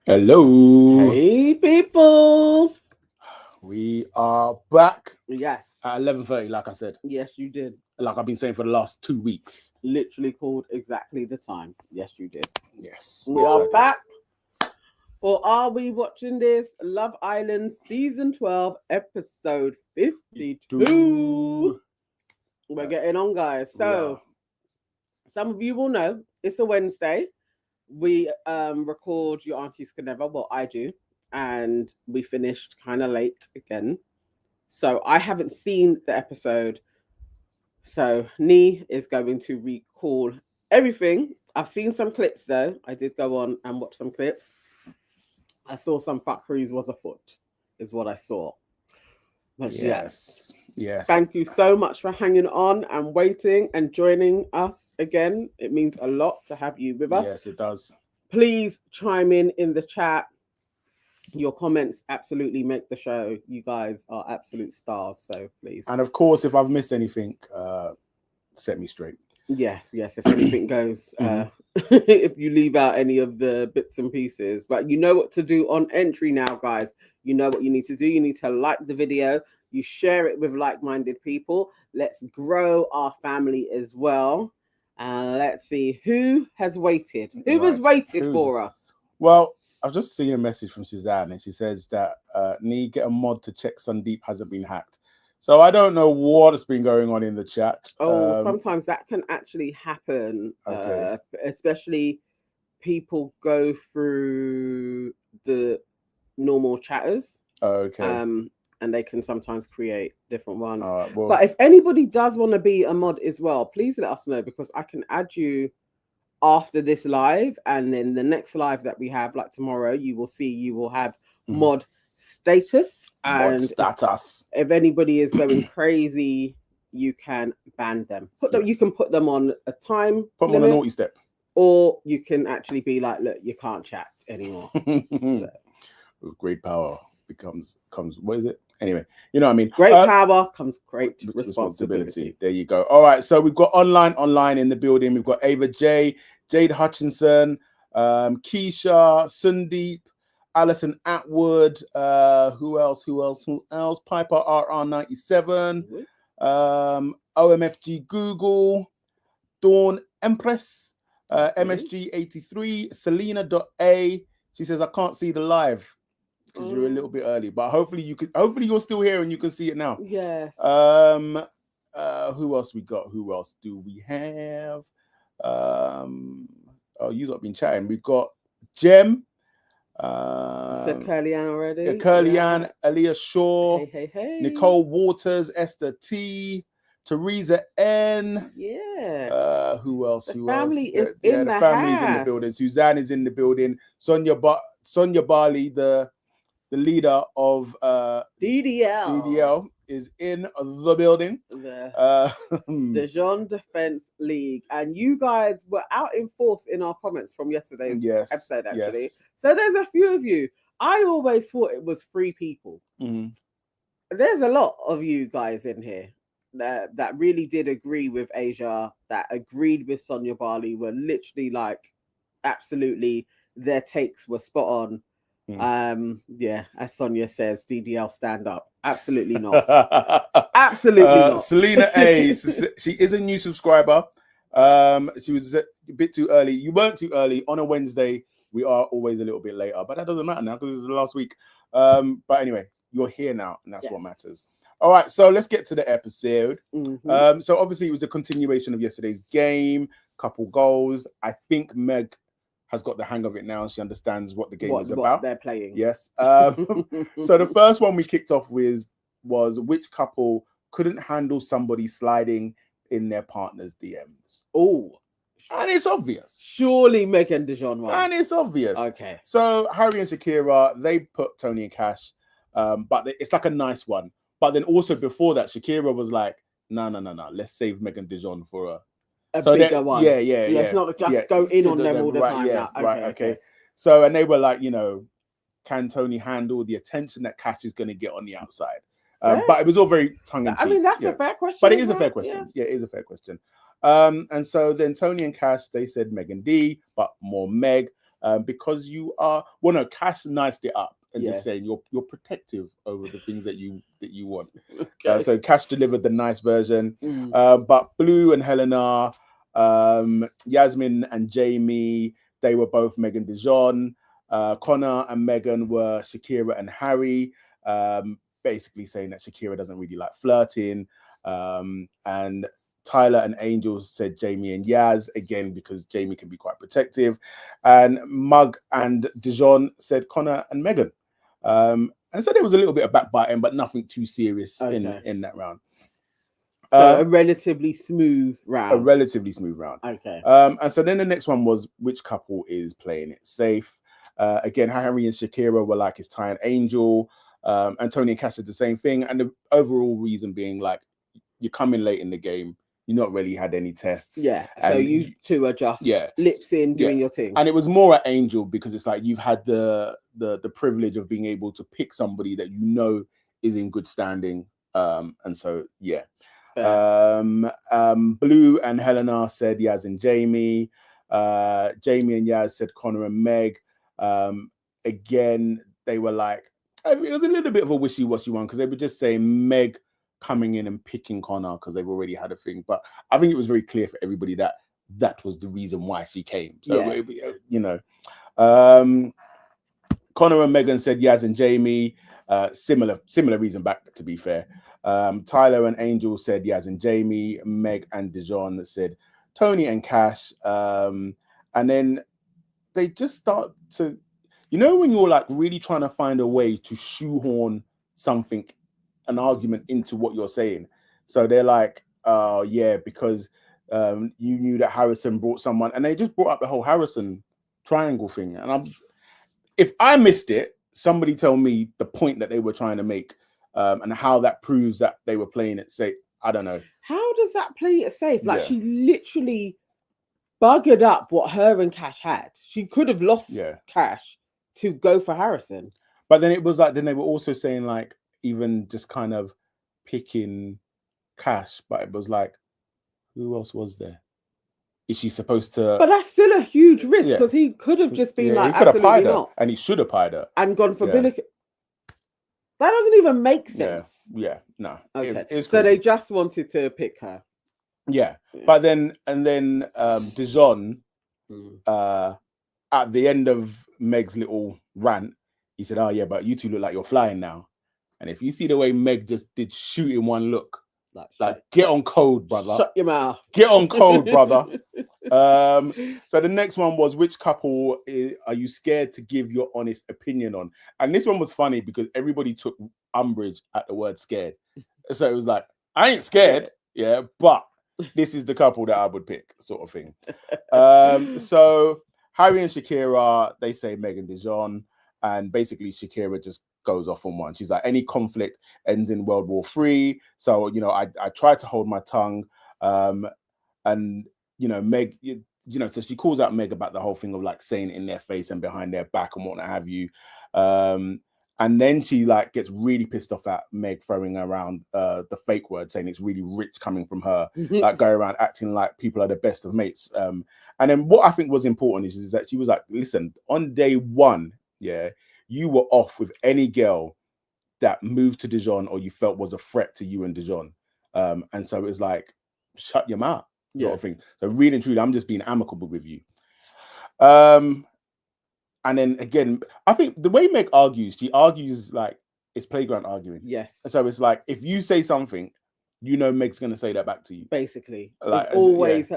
Hello. Hey people. We are back Yes. at 11:30, like I said. Yes, you did. Like I've been saying for the last 2 weeks. Literally called exactly the time. Yes, you did. Yes. We Yes, are I did. back for Are We Watching This? Love Island Season 12, Episode 52. Do We're getting on, guys. we are. So, some of you will know it's a Wednesday. We record Your Aunties Can Never. Well, I do. And we finished kind of late again. So, I haven't seen the episode. So Nee is going to recall everything. I've seen some clips though. I did go on and watch some clips. I saw some fuckeries was afoot, is what I saw. But yes, Yes. Yes. thank you so much for hanging on and waiting and joining us again. It means a lot to have you with us. Yes, it does. Please chime in the chat. Your comments absolutely make the show. You guys are absolute stars. So please. And of course, if I've missed anything, set me straight. Yes, yes. If anything goes, Mhm. if you leave out any of the bits and pieces, but you know what to do on entry now, guys. You know what you need to do. You need to like the video. You share it with like-minded people. Let's grow our family as well. And let's see who has waited. Who has Right. waited Who's for us? Well, I've just seen a message from Suzanne, and she says that need get a mod to check Sundeep hasn't been hacked. So I don't know what's been going on in the chat. Oh, sometimes that can actually happen, Okay. especially people go through the normal chatters, Okay. and they can sometimes create different ones. All right. Well, But if anybody does want to be a mod as well, please let us know because I can add you after this live, and then the next live that we have, like tomorrow, you will see you will have mhm. mod status, Mod and status. if anybody is going crazy, you can ban them. Put them. You Yes. can put them on a time Put them on a limit, naughty step. or you can actually be like, look, you can't chat anymore. So, With great power comes. What is it? Anyway, you know what I mean. great power comes great responsibility. There you go. All right. So we've got online in the building. We've got Ava J, Jade Hutchinson, Keisha, Sundeep, Alison Atwood. Who else? Piper RR97. OMFG Google, Dawn Empress, MSG83, Selena.A. She says, I can't see the live because you're a little bit early, but hopefully you're still here and you can see it now. Yes. Who else we got? Who else do we have? You've not been chatting. We've got Jem. Said Curly-Ann already. Curly-Ann, Aaliyah Shaw, Hey. Nicole Waters, Esther T, Teresa N. Yeah. Who else? The family is the in the family's in the house. building. Suzanne is in the building. Sonia Bali, the leader of DDL, is in the building. The Jean Defense League, and you guys were out in force in our comments from yesterday's episode, actually. Yes. So there's a few of you. I always thought it was 3 people. Mm-hmm. There's a lot of you guys in here that really did agree with Asia, that agreed with Sonia Bali, were literally like, absolutely, their takes were spot on. Yeah, as Sonia says, DDL stand up. Absolutely not. Absolutely not. Selena A, she is a new subscriber. She was a bit too early. You weren't too early on a Wednesday. We are always a little bit later, but that doesn't matter now because it's the last week. But anyway, you're here now, and that's what matters. All right, so let's get to the episode. Mm-hmm. So obviously it was a continuation of yesterday's game, couple goals. I think Meg has got the hang of it now. She understands what the game is about. What they're playing. Yes. So the first one we kicked off with was which couple couldn't handle somebody sliding in their partner's DMs. Oh. And it's obvious. Surely Megan Dijon won. And it's obvious. Okay. So Harry and Shakira, they put Tony and Cash, but it's like a nice one. But then also before that, Shakira was like, no. Let's save Megan Dijon for a bigger one. Yeah. Let's not just go in on them all the time. Yeah, now. Okay. So, and they were like, can Tony handle the attention that Cash is going to get on the outside? But it was all very tongue in cheek. I mean, that's a fair question. But it is a fair question. Yeah, it is a fair question. And so then Tony and Cash, they said Megan D, but more Meg. because you are, well, no, Cash niced it up and Yeah. just saying you're protective over the things that you want. Okay. So Cash delivered the nice version. Mm. But Blue and Helena, Yasmin and Jamie, they were both Megan Dijon. Connor and Megan were Shakira and Harry, basically saying that Shakira doesn't really like flirting. And Tyler and Angel said Jamie and Yaz, again, because Jamie can be quite protective. And Mug and Dijon said Connor and Megan. And so there was a little bit of backbiting, but nothing too serious in that round. So a relatively smooth round. A relatively smooth round. Okay. And so then the next one was which couple is playing it safe. Again, Harry and Shakira were like, it's Ty and Angel. And Tony and Cass did the same thing. And the overall reason being like, you come in late in the game, you not really had any tests. Yeah. So you two are just lips in doing your thing. And it was more at Angel because it's like you've had the privilege of being able to pick somebody that you know is in good standing. And so Blue and Helena said Yaz and Jamie. Jamie and Yaz said Connor and Meg. Again, they were like, it was a little bit of a wishy-washy one because they were just saying Meg coming in and picking Connor because they've already had a thing. But I think it was very clear for everybody that that was the reason why she came. So, Connor and Megan said Yaz and Jamie. Similar reason back, to be fair. Tyler and Angel said Yaz and Jamie. Meg and Dijon said Tony and Cash. And then they just start to, when you're like really trying to find a way to shoehorn something, an argument into what you're saying. So they're like, oh yeah, because you knew that Harrison brought someone, and they just brought up the whole Harrison triangle thing. And if I missed it, somebody tell me the point that they were trying to make, and how that proves that they were playing it safe. I don't know. How does that play it safe? Like she literally buggered up what her and Cash had. She could have lost Cash to go for Harrison. But then it was like, then they were also saying like, even just kind of picking Cash, but it was like, who else was there? Is she supposed to? But that's still a huge risk because he could have just been like, he could have absolutely pied her, not, and he should have pied her and gone for Billy. That doesn't even make sense. No. Okay, so they just wanted to pick her. Yeah. But then Dijon, at the end of Meg's little rant, he said, "Oh yeah, but you two look like you're flying now." And if you see the way Meg just did shoot in one look, like get on code, brother. Shut your mouth. Get on code, brother. So the next one was, which couple are you scared to give your honest opinion on? And this one was funny because everybody took umbrage at the word scared. So it was like, I ain't scared, but this is the couple that I would pick, sort of thing. So Harry and Shakira, they say Megan Dijon, and basically Shakira just goes off on one. She's like, any conflict ends in World War III. So, I try to hold my tongue. And, Meg, so she calls out Meg about the whole thing of like saying it in their face and behind their back and what have you. And then she like gets really pissed off at Meg throwing around the fake word, saying it's really rich coming from her, like going around acting like people are the best of mates. And then what I think was important is that she was like, listen, on day one, you were off with any girl that moved to Dijon or you felt was a threat to you and Dijon. And so it was like, shut your mouth, sort of thing. So really and truly, I'm just being amicable with you. And then again, I think the way Meg argues, she argues like it's playground arguing. Yes. So it's like, if you say something, Meg's going to say that back to you. Basically. Like, it's always,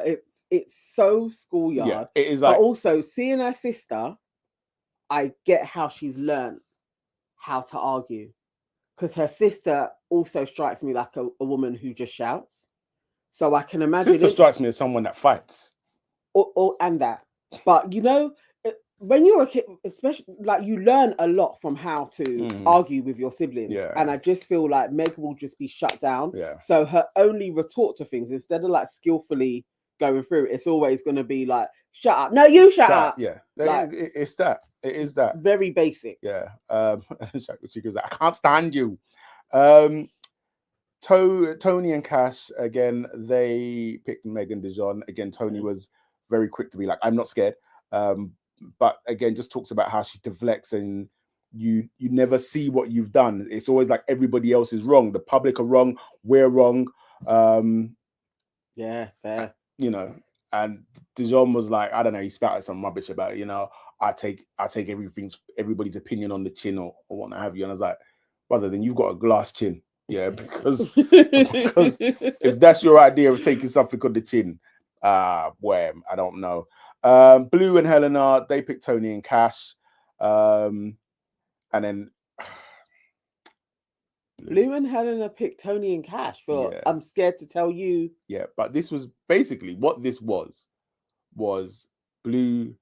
it's so schoolyard. Yeah, it is like. But also, seeing her sister, I get how she's learned how to argue. Because her sister also strikes me like a woman who just shouts. So I can imagine. Sister strikes me as someone that fights. And that. But when you're a kid, especially, like, you learn a lot from how to argue with your siblings. Yeah. And I just feel like Meg will just be shut down. Yeah. So her only retort to things, instead of like skillfully going through it, it's always going to be like, shut up. No, you shut up. Yeah. Like, it's that. It is that. Very basic. Yeah. She goes, I can't stand you. Tony and Cash, again, they picked Megan Dijon. Again, Tony was very quick to be like, I'm not scared. but again, just talks about how she deflects and you never see what you've done. It's always like everybody else is wrong. The public are wrong. We're wrong. Yeah, fair. You know, and Dijon was like, I don't know, he spouted some rubbish about it, you know, I take everybody's opinion on the chin or what have you. And I was like, brother, then you've got a glass chin. Yeah, because if that's your idea of taking something on the chin, boy, I don't know. Blue and Helena, they picked Tony and Cash. And then Blue and Helena picked Tony and Cash for Yeah. I'm scared to tell you. Yeah, but this was basically what this was Blue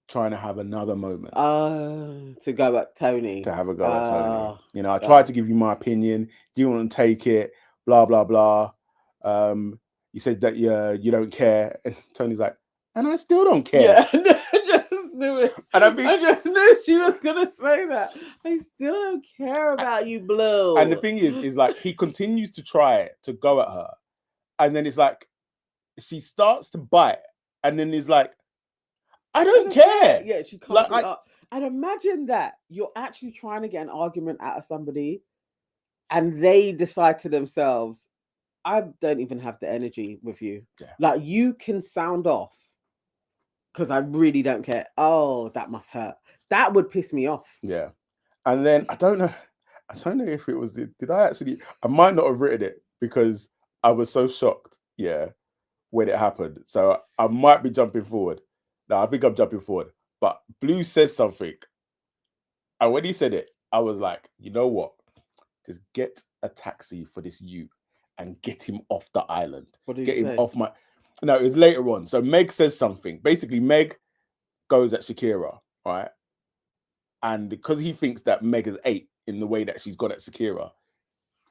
trying to have another moment. To go at Tony. To have a go at Tony. You know, I tried to give you my opinion. Do you want to take it? Blah, blah, blah. You said that you don't care. And Tony's like, and I still don't care. Yeah, I just knew it. And I just knew she was going to say that. I still don't care about you, Blue. And the thing is like, he continues to try to go at her. And then it's like, she starts to bite. And then he's like, I don't care. Yeah, she can't. Like, and imagine that you're actually trying to get an argument out of somebody and they decide to themselves, I don't even have the energy with you. Yeah. Like, you can sound off because I really don't care. Oh, that must hurt. That would piss me off. Yeah. And then I don't know if it was did I might not have written it because I was so shocked, when it happened. So I might be jumping forward. No, I think I'm jumping forward. But Blue says something. And when he said it, I was like, you know what? Just get a taxi for this and get him off the island. Get him off my... No, it was later on. So Meg says something. Basically, Meg goes at Shakira, right? And because he thinks that Meg is 8 in the way that she's got at Shakira,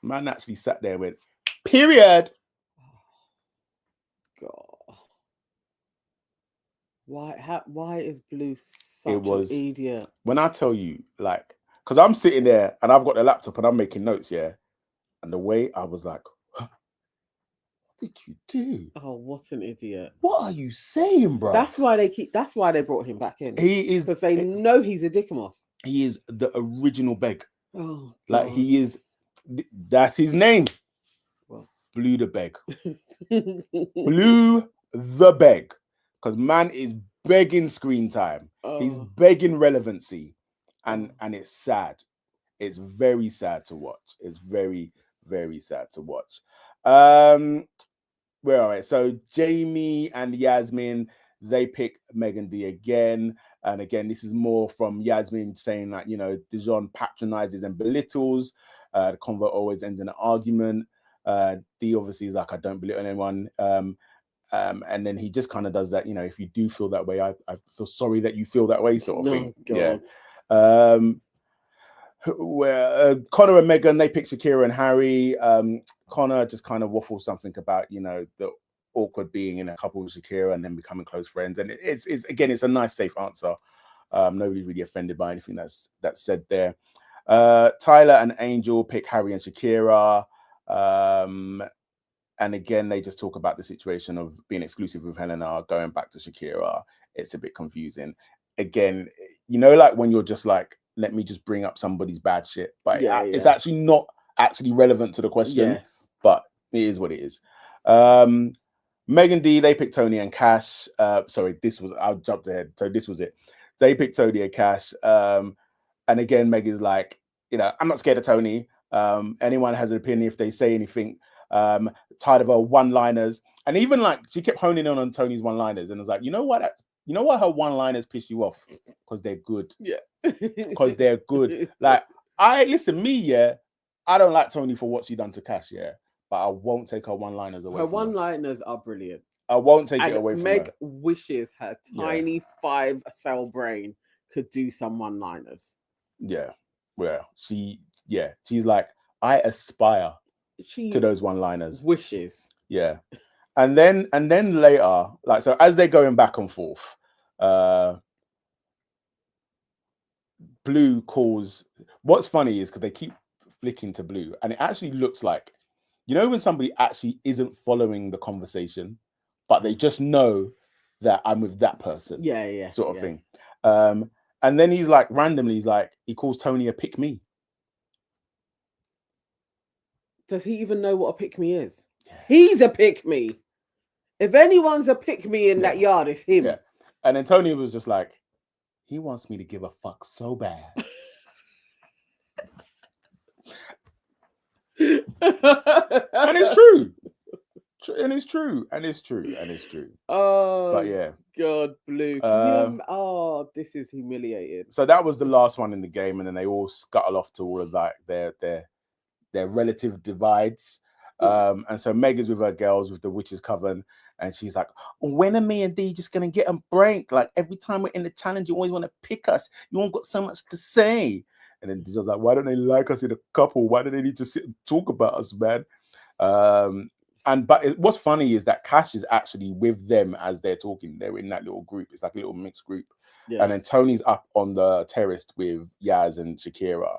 man actually sat there and went, period. God. Why is Blue such an idiot? When I tell you, like, because I'm sitting there and I've got the laptop and I'm making notes, and the way I was like, what did you do? Oh, what an idiot. What are you saying, bro? That's why they brought him back in. He is, because they know he's a dickamos. He is the original Beg. Oh, like God. He is, that's his name. Well. Blue the Beg. Blue the Beg. Because man is begging screen time. He's begging relevancy. And it's sad. It's very sad to watch. It's very, very sad to watch. Where are we? So Jamie and Yasmin, they pick Megan D again. And again, this is more from Yasmin saying that, Dijon patronizes and belittles. The convo always ends in an argument. D obviously is like, I don't belittle anyone. And then he just kind of does that, if you do feel that way, I feel sorry that you feel that way, sort of thing. God. Yeah. Where Connor and Megan, they pick Shakira and Harry. Connor just kind of waffles something about, the awkward being in a couple with Shakira and then becoming close friends. And it's again, it's a nice, safe answer. Nobody's really offended by anything that's said there. Tyler and Angel pick Harry and Shakira. And again, they just talk about the situation of being exclusive with Helena, going back to Shakira. It's a bit confusing. Again, like when you're just like, let me just bring up somebody's bad shit. But it's actually not actually relevant to the question. Yes. But it is what it is. Megan D, they picked Tony and Cash. I jumped ahead. So this was it. They picked Tony and Cash. And again, Meg is like, I'm not scared of Tony. Anyone has an opinion if they say anything. Tired of her one-liners. And even like she kept honing in on Tony's one-liners and was like, you know why her one-liners piss you off? Because they're good. Yeah. Because they're good. Like, I don't like Tony for what she done to Cash, but I won't take her one-liners away. Her from one-liners are brilliant. I won't take it away from Meg her. wishes her tiny 5-cell brain could do some one-liners. Yeah. Well, she's like, I aspire to those one-liners. Wishes. Yeah. And then later, like, so as they're going back and forth, Blue calls. What's funny is because they keep flicking to Blue, and it actually looks like, when somebody actually isn't following the conversation, but they just know that I'm with that person. Yeah. Sort of thing. And then he's like, randomly, he calls Tony a pick me. Does he even know what a pick me is? Yeah. He's a pick me. If anyone's a pick me in that yard, it's him. Yeah. And then Tony was just like, he wants me to give a fuck so bad. And it's true. And it's true. And it's true. And it's true. Oh, but yeah. God, Blue. This is humiliating. So that was the last one in the game, and then they all scuttle off to all of like their relative divides. And so Meg is with her girls with the witches coven, and she's like, when are me and Dee just gonna get a break? Like every time we're in the challenge, you always want to pick us. You all got so much to say. And then Dee's like, why don't they like us in a couple? Why do they need to sit and talk about us, man? What's funny is that Cash is actually with them as they're talking. They're in that little group. It's like a little mixed group. Yeah. And then Tony's up on the terrace with Yaz and Shakira.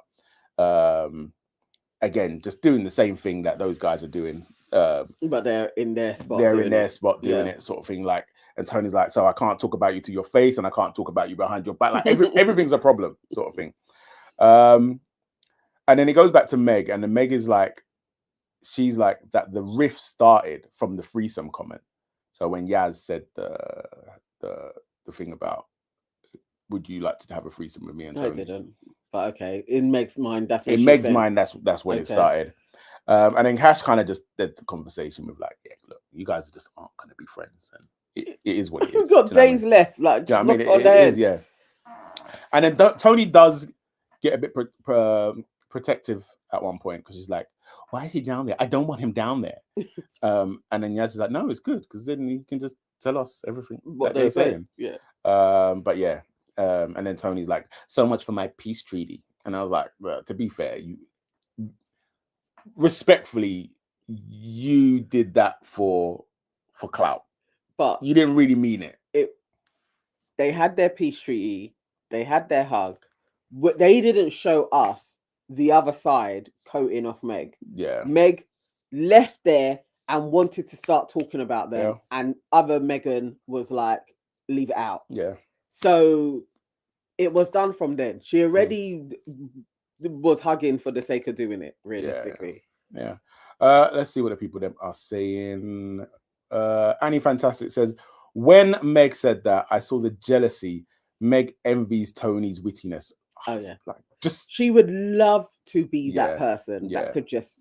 Again, just doing the same thing that those guys are doing. But they're in their spot. They're in their spot doing it, sort of thing. Like, and Tony's like, so I can't talk about you to your face, and I can't talk about you behind your back. Like everything's a problem, sort of thing. And then it goes back to Meg, and then Meg is like, she's like that the riff started from the threesome comment. So when Yaz said the thing about, would you like to have a threesome with me and Tony? I didn't, but okay. In Meg's mind, that's what in Meg's mind, that's when it started. And then Cash kind of just did the conversation with like, yeah, look, you guys just aren't going to be friends, and it is what it is. We've got days left, like, yeah, I mean, it is, yeah. And then Tony does get a bit protective at one point because she's like, why is he down there? I don't want him down there. And then Yaz is like, no, it's good because then he can just tell us everything what they're saying. Yeah. But yeah. And then Tony's like, so much for my peace treaty. And I was like, well, to be fair, you respectfully, you did that for clout. But you didn't really mean it. They had their peace treaty, they had their hug. They didn't show us the other side coating off Meg. Yeah. Meg left there and wanted to start talking about them. Yeah. And other Megan was like, leave it out. Yeah. So it was done from then. She already was hugging for the sake of doing it, realistically. Yeah. Let's see what the people them are saying. Annie Fantastic says, when Meg said that, I saw the jealousy. Meg envies Tony's wittiness. Oh yeah, like just she would love to be that person that could just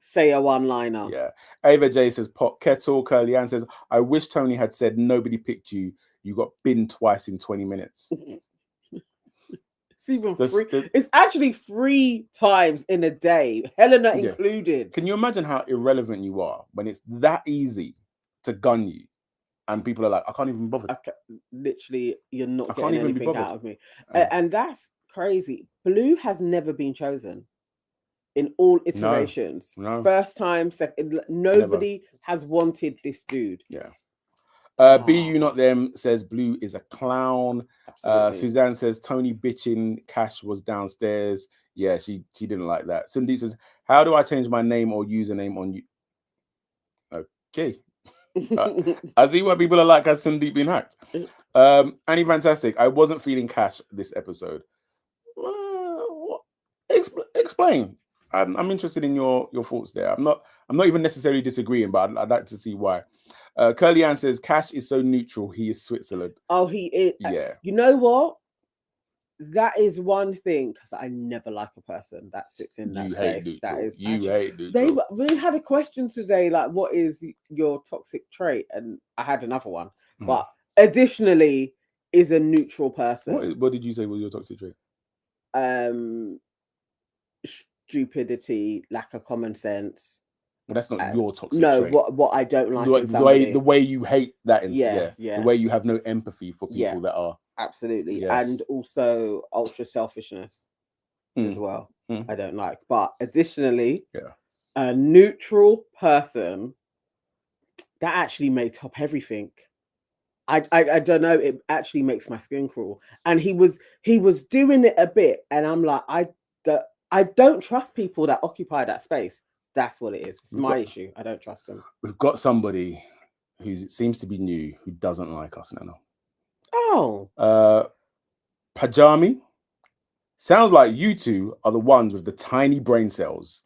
say a one-liner. Yeah. Ava J says pot kettle. Curly Ann says, I wish Tony had said nobody picked you. You got binned twice in 20 minutes. It's even it's actually 3 times in a day, Helena included. Can you imagine how irrelevant you are when it's that easy to gun you? And people are like, I can't even bother. Literally, you're not getting anything out of me. And that's crazy. Blue has never been chosen in all iterations. No. First time, second, nobody has wanted this dude. Yeah. Be You Not Them says Blue is a clown. Suzanne says Tony bitching Cash was downstairs. Yeah, she didn't like that. Cindy says, how do I change my name or username on you? Okay. I see why people are like, has Sandeep been hacked? Annie Fantastic, I wasn't feeling Cash this episode. Explain. I'm interested in your thoughts there. I'm not even necessarily disagreeing, but I'd like to see why. Curly Ann says Cash is so neutral. He is Switzerland. Oh, he is. Yeah. You know what? That is one thing, because I never like a person that sits in that space. That is hate neutral. We had a question today, like, what is your toxic trait? And I had another one, but additionally, is a neutral person. What did you say was your toxic trait? Stupidity, lack of common sense. But that's not your toxic trait. What I don't like the way you hate that. The way you have no empathy for people that are. Absolutely. Yes. And also ultra selfishness as well. I don't like. But additionally, a neutral person that actually may top everything. I don't know. It actually makes my skin crawl. And he was doing it a bit, and I'm like, I don't trust people that occupy that space. That's what it is. It's my issue. I don't trust them. We've got somebody who seems to be new who doesn't like us now. Oh. Pajami, sounds like you two are the ones with the tiny brain cells.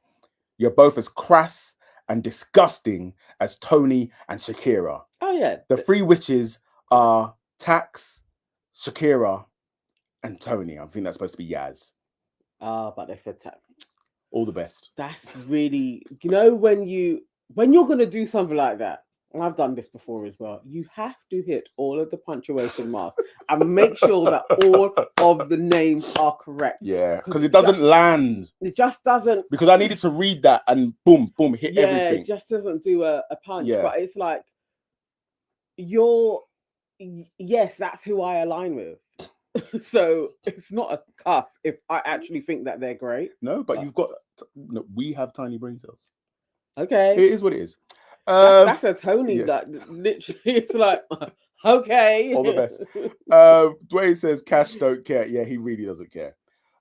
You're both as crass and disgusting as Tony and Shakira. Oh yeah. The three witches are Tax, Shakira, and Tony. I think that's supposed to be Yaz. But they said tap. All the best. That's really, when you're gonna do something like that, and I've done this before as well, you have to hit all of the punctuation marks and make sure that all of the names are correct. Yeah, because it doesn't land. It just doesn't. Because I needed to read that and boom, boom, hit everything. It just doesn't do a punch. Yeah. But it's like yes, that's who I align with. So it's not a cuss if I actually think that they're great. No, but you've got we have tiny brain cells. Okay. It is what it is. That's a Tony that literally it's like okay. All the best. Dwayne says Cash don't care. Yeah, he really doesn't care.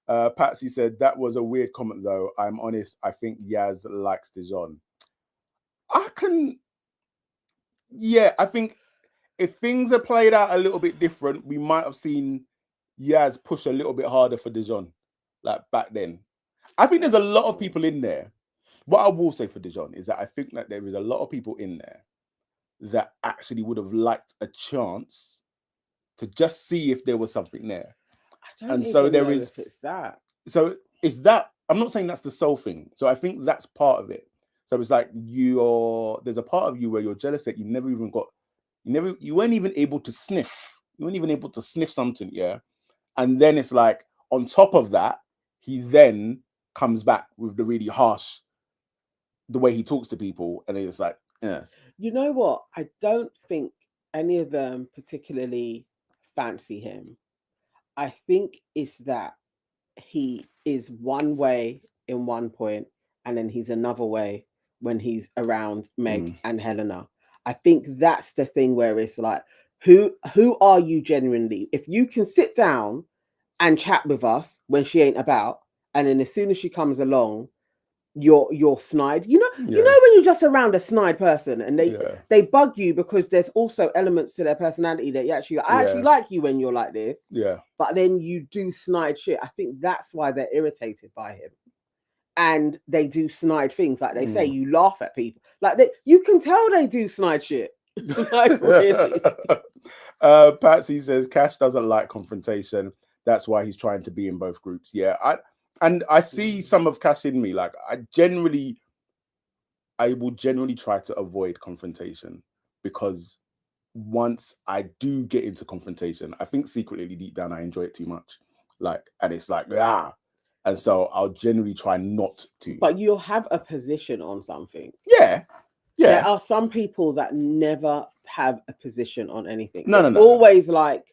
Patsy said that was a weird comment though. I'm honest, I think Yaz likes Dijon. I think if things are played out a little bit different, we might have seen Yaz push a little bit harder for Dijon, like back then. I think there's a lot of people in there. What I will say for Dijon is that I think that there is a lot of people in there that actually would have liked a chance to just see if there was something there. And so there is. If it's that. So it's that. I'm not saying that's the sole thing. So I think that's part of it. So it's like there's a part of you where you're jealous that you never even got. You weren't even able to sniff. You weren't even able to sniff something, yeah. And then it's like on top of that, he then comes back with the really harsh, the way he talks to people, and it's like, yeah. You know what? I don't think any of them particularly fancy him. I think it's that he is one way in one point, and then he's another way when he's around Meg and Helena. I think that's the thing where it's like, who are you genuinely? If you can sit down and chat with us when she ain't about, and then as soon as she comes along, you're snide. You know when you're just around a snide person and they bug you because there's also elements to their personality that I actually like you when you're like this. Yeah. But then you do snide shit. I think that's why they're irritated by him. And they do snide things, like they say, you laugh at people. Like you can tell they do snide shit. Like really. Patsy says Cash doesn't like confrontation. That's why he's trying to be in both groups. Yeah, I see some of Cash in me. Like I will generally try to avoid confrontation, because once I do get into confrontation, I think secretly deep down I enjoy it too much. And it's like, and so I'll generally try not to. But you'll have a position on something. Yeah. There are some people that never have a position on anything. No. Always like,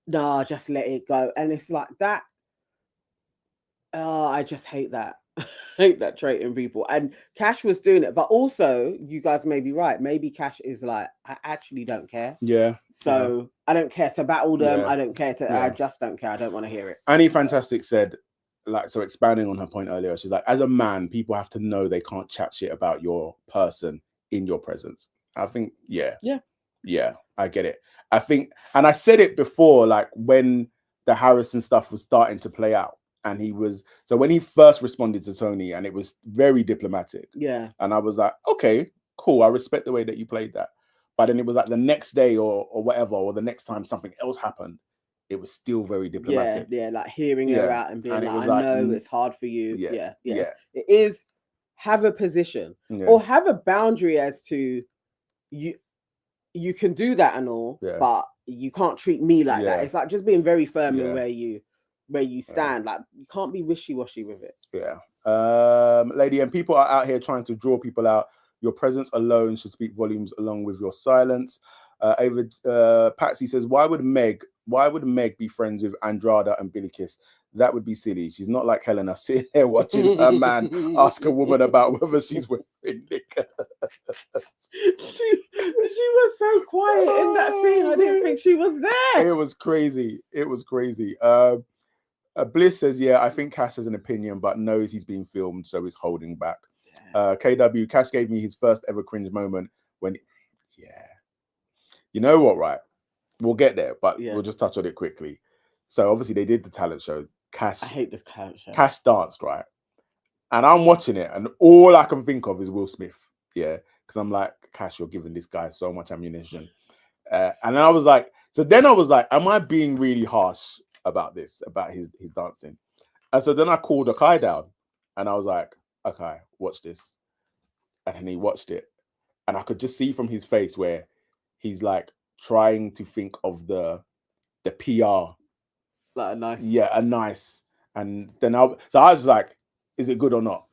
nah, just let it go. And it's like that. I just hate that. I hate that trait in people. And Cash was doing it. But also, you guys may be right. Maybe Cash is like, I actually don't care. Yeah. So I don't care to battle them. I don't care to, I just don't care. I don't want to hear it. Annie Fantastic said, so expanding on her point earlier, she's like, as a man, people have to know they can't chat shit about your person in your presence. I think, yeah, I get it. I think, and I said it before, like when the Harrison stuff was starting to play out, and when he first responded to Tony, and it was very diplomatic. Yeah. And I was like, okay, cool. I respect the way that you played that. But then it was like the next day or whatever, or the next time something else happened, it was still very diplomatic. Yeah, like hearing her out and being like, I know it's hard for you. Yes. It is, have a position or have a boundary as to you can do that and all, but you can't treat me like that. It's like just being very firm in where you stand. Like you can't be wishy-washy with it. Yeah. Lady M, people are out here trying to draw people out. Your presence alone should speak volumes along with your silence. Patsy says, why would Meg be friends with Andrada and Billy Kiss? That would be silly. She's not like Helena sitting there watching her man ask a woman about whether she's wearing knickers. She was so quiet in that scene. I didn't think she was there. It was crazy. Bliss says, I think Cash has an opinion, but knows he's being filmed, so he's holding back. KW, Cash gave me his first ever cringe moment when, you know what, right? We'll get there, but we'll just touch on it quickly. So obviously they did the talent show. Cash I hate this talent show. Cash danced, right? And I'm watching it, and all I can think of is Will Smith. Yeah, because I'm like, Cash, you're giving this guy so much ammunition. And I was like, so then I was like, am I being really harsh about this, about his dancing? And so then I called Akai down, and I was like, okay, watch this. And then he watched it, and I could just see from his face where he's like trying to think of the PR, Like a nice. yeah, a nice. And then I was like, is it good or not?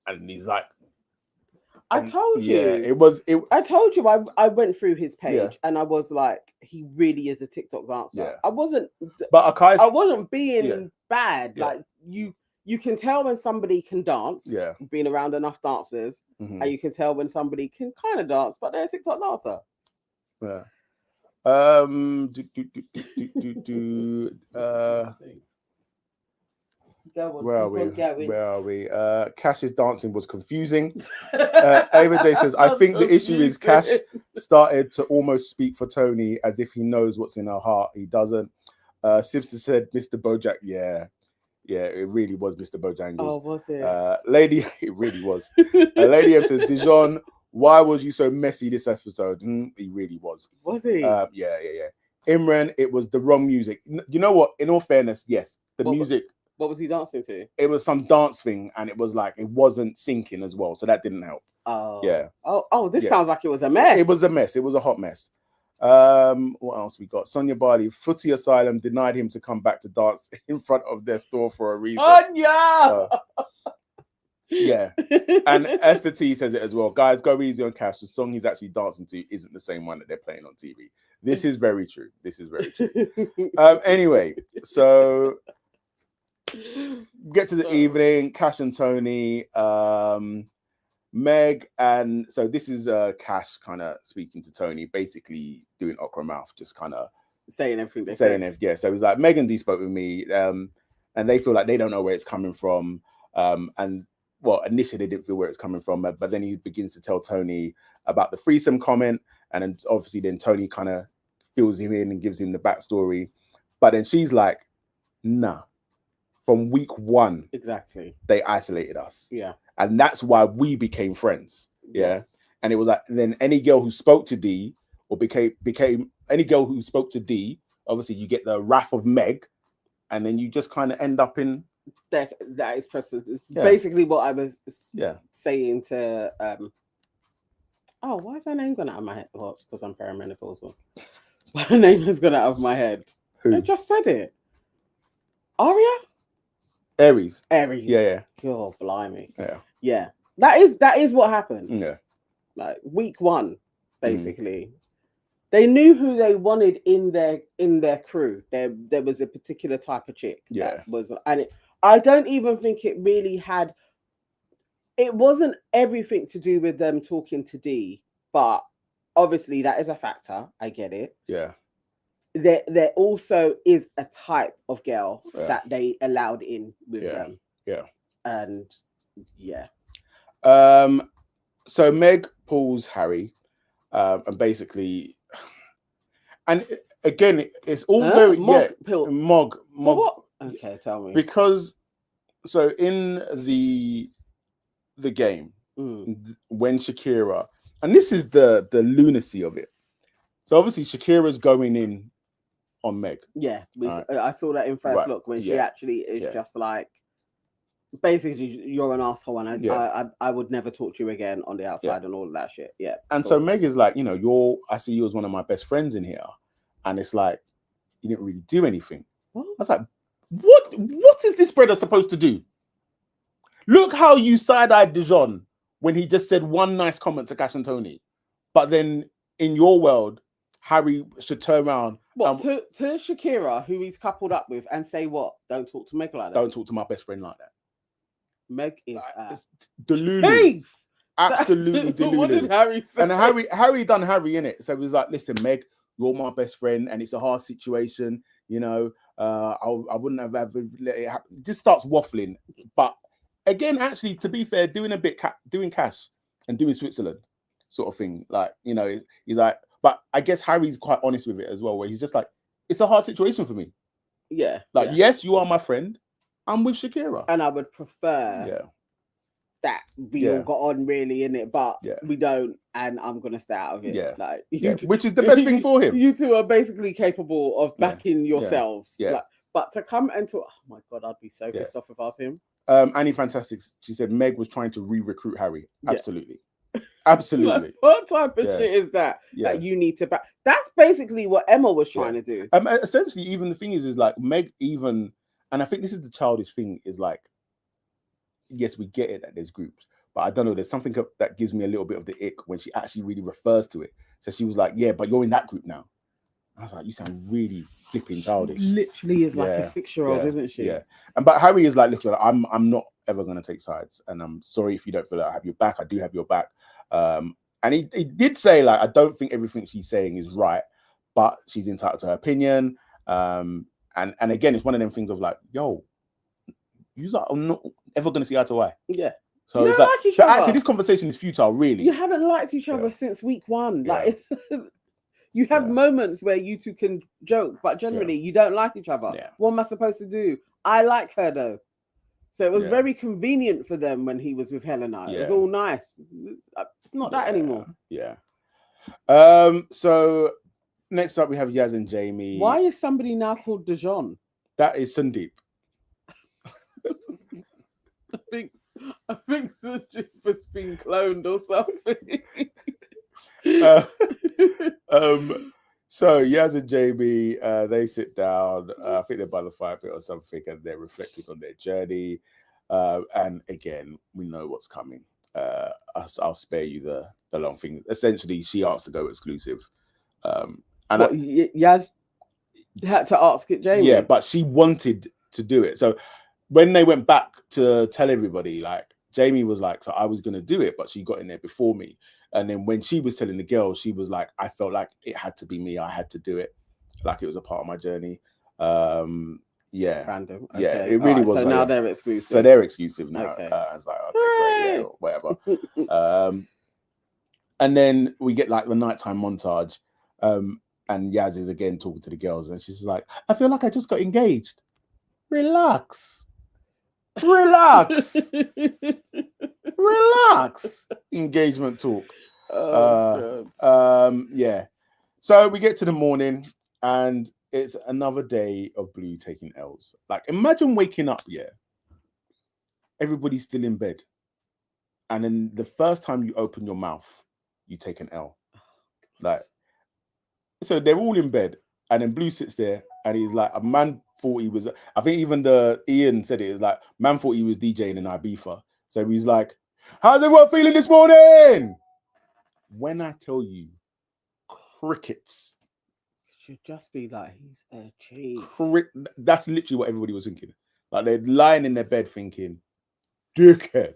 And he's like, I told you. Yeah, I told you I went through his page, Yeah. and I was like, he really is a TikTok dancer. Yeah. I wasn't but I wasn't being Yeah. bad. Yeah. Like you can tell when somebody can dance, Yeah. being around enough dancers, Mhm. and you can tell when somebody can kind of dance, but they're a TikTok dancer. Yeah. Where are we? Cash's dancing was confusing. Ava J says, I think the issue is Cash started to almost speak for Tony as if he knows what's in her heart. He doesn't. Simpson said, Mr. Bojack. Yeah, it really was Mr. Bojangles. Oh, was it? Lady, it really was. Lady M says, Dijon, why was you so messy this episode? He really was. Was he? Yeah. Imran, it was the wrong music. You know what? In all fairness, yes, the music. What was he dancing to? It was some dance thing, and it was like it wasn't syncing as well, so that didn't help. Oh, yeah. This sounds like it was a mess. It was a mess. It was a hot mess. What else we got? Sonia Barley, Footy Asylum denied him to come back to dance in front of their store for a reason. Sonia! Yeah. And Esther T says it as well. Guys, go easy on Cash. The song he's actually dancing to isn't the same one that they're playing on TV. This is very true. Anyway, so get to the evening. Cash and Tony, Meg, and so this is Cash kind of speaking to Tony, basically doing okra mouth, just kind of saying everything they saying it. Yeah, so it was like Meg and Dee spoke with me, and they feel like they don't know where it's coming from, and well, initially they didn't feel where it's coming from, but then he begins to tell Tony about the threesome comment, and then obviously then Tony kind of fills him in and gives him the backstory, but then she's like, nah. From week one, exactly, they isolated us. Yeah, and that's why we became friends. Yeah, yes. And it was like then any girl who spoke to Dee or became any girl who spoke to Dee, obviously you get the wrath of Meg, and then you just kind of end up in that is basically what I was saying to oh, why is her name gone out of my head? Well, it's because I'm perimenopausal. Her name has gone out of my head. Who? I just said it. Aria? Aries. Yeah. Oh, blimey. Yeah. That is what happened. Yeah. Like week one, basically. They knew who they wanted in their crew. There was a particular type of chick. Yeah. I don't even think it really had. It wasn't everything to do with them talking to Dee, but obviously that is a factor. I get it. Yeah. There also is a type of girl that they allowed in with them. Yeah. And yeah. So Meg pulls Harry, and basically, and again, it's all very Mog. What? Okay, tell me. Because so in the game, when Shakira, and this is the lunacy of it. So obviously Shakira's going in on Meg. Yeah, I saw that in first look when she actually is just like, basically, you're an asshole, and I would never talk to you again on the outside and all of that shit. Yeah. And so Meg is like, I see you as one of my best friends in here, and it's like you didn't really do anything. What? I was like, what is this brother supposed to do? Look how you side-eyed Dijon when he just said one nice comment to Cash and Tony, but then in your world, Harry should turn around. To Shakira, who he's coupled up with, and say what? Don't talk to Meg like that. Don't talk to my best friend like that. Meg is delulu. Absolutely delulu. What did Harry say? And Harry done Harry in it. So he was like, listen, Meg, you're my best friend, and it's a hard situation. I wouldn't have ever let it happen. Just starts waffling. But again, actually, to be fair, doing Cash and doing Switzerland sort of thing. Like, he's like, but I guess Harry's quite honest with it as well, where he's just like, it's a hard situation for me. Yeah. Like, yeah. yes, you are my friend. I'm with Shakira. And I would prefer Yeah. that we all Yeah. got on really in it, but Yeah. we don't, and I'm gonna stay out of it. Yeah. Like Yeah. Which is the best thing for him. You two are basically capable of Yeah. backing yourselves. Yeah. Like, but to come and to, oh my god, I'd be so Yeah. pissed off if I was him. Annie Fantastics, she said Meg was trying to re-recruit Harry. Yeah. Absolutely. Absolutely. Like, what type of Yeah. shit is that? Yeah. That you need to back. That's basically what Emma was trying to do. Essentially, even the thing is like Meg even, and I think this is the childish thing, is like, yes, we get it that there's groups, but I don't know, there's something that gives me a little bit of the ick when she actually really refers to it. So she was like, yeah, but you're in that group now. I was like, you sound really flipping childish. Literally is like a 6-year-old, isn't she? Yeah. But Harry is like, look, I'm not ever going to take sides, and I'm sorry if you don't feel like I have your back. I do have your back. And he did say, like, I don't think everything she's saying is right, but she's entitled to her opinion. And again, it's one of them things of like, yo, you are not ever going to see eye to eye. Yeah. So you it's don't like each so other. actually, this conversation is futile, really. You haven't liked each other since week 1. Yeah. Like, it's, you have moments where you two can joke, but generally you don't like each other. Yeah. What am I supposed to do? I like her though. So it was very convenient for them when he was with Helena. It was all nice. It's not that anymore. Yeah. So next up we have Yaz and Jamie. Why is somebody now called Dijon? That is Sandeep. I think Sandeep has been cloned or something. So Yaz and Jamie, they sit down. I think they're by the fire pit or something, and they're reflecting on their journey. And again, we know what's coming. I'll spare you the long thing. Essentially, she asked to go exclusive. And Yaz had to ask it, Jamie. Yeah, but she wanted to do it. So when they went back to tell everybody, like, Jamie was like, so I was going to do it, but she got in there before me. And then when she was telling the girls, she was like, I felt like it had to be me. I had to do it. Like it was a part of my journey. Yeah. Random. Okay. Yeah, it really was. So like, now they're exclusive. So they're exclusive now. Okay. I was like, okay, great, yeah, whatever. And then we get like the nighttime montage. And Yaz is again talking to the girls, and she's like, I feel like I just got engaged. Relax. Relax. Relax. Engagement talk. Yeah. So we get to the morning, and it's another day of Blue taking L's. Like, imagine waking up, everybody's still in bed, and then the first time you open your mouth, you take an L. Like, so they're all in bed, and then Blue sits there, and he's like, a man thought he was, I think even Ian said it, is like, man thought he was DJing in Ibiza. So he's like, how's everyone feeling this morning? When I tell you, crickets. Should just be like, he's a cheat. That's literally what everybody was thinking. Like, they're lying in their bed thinking, dickhead.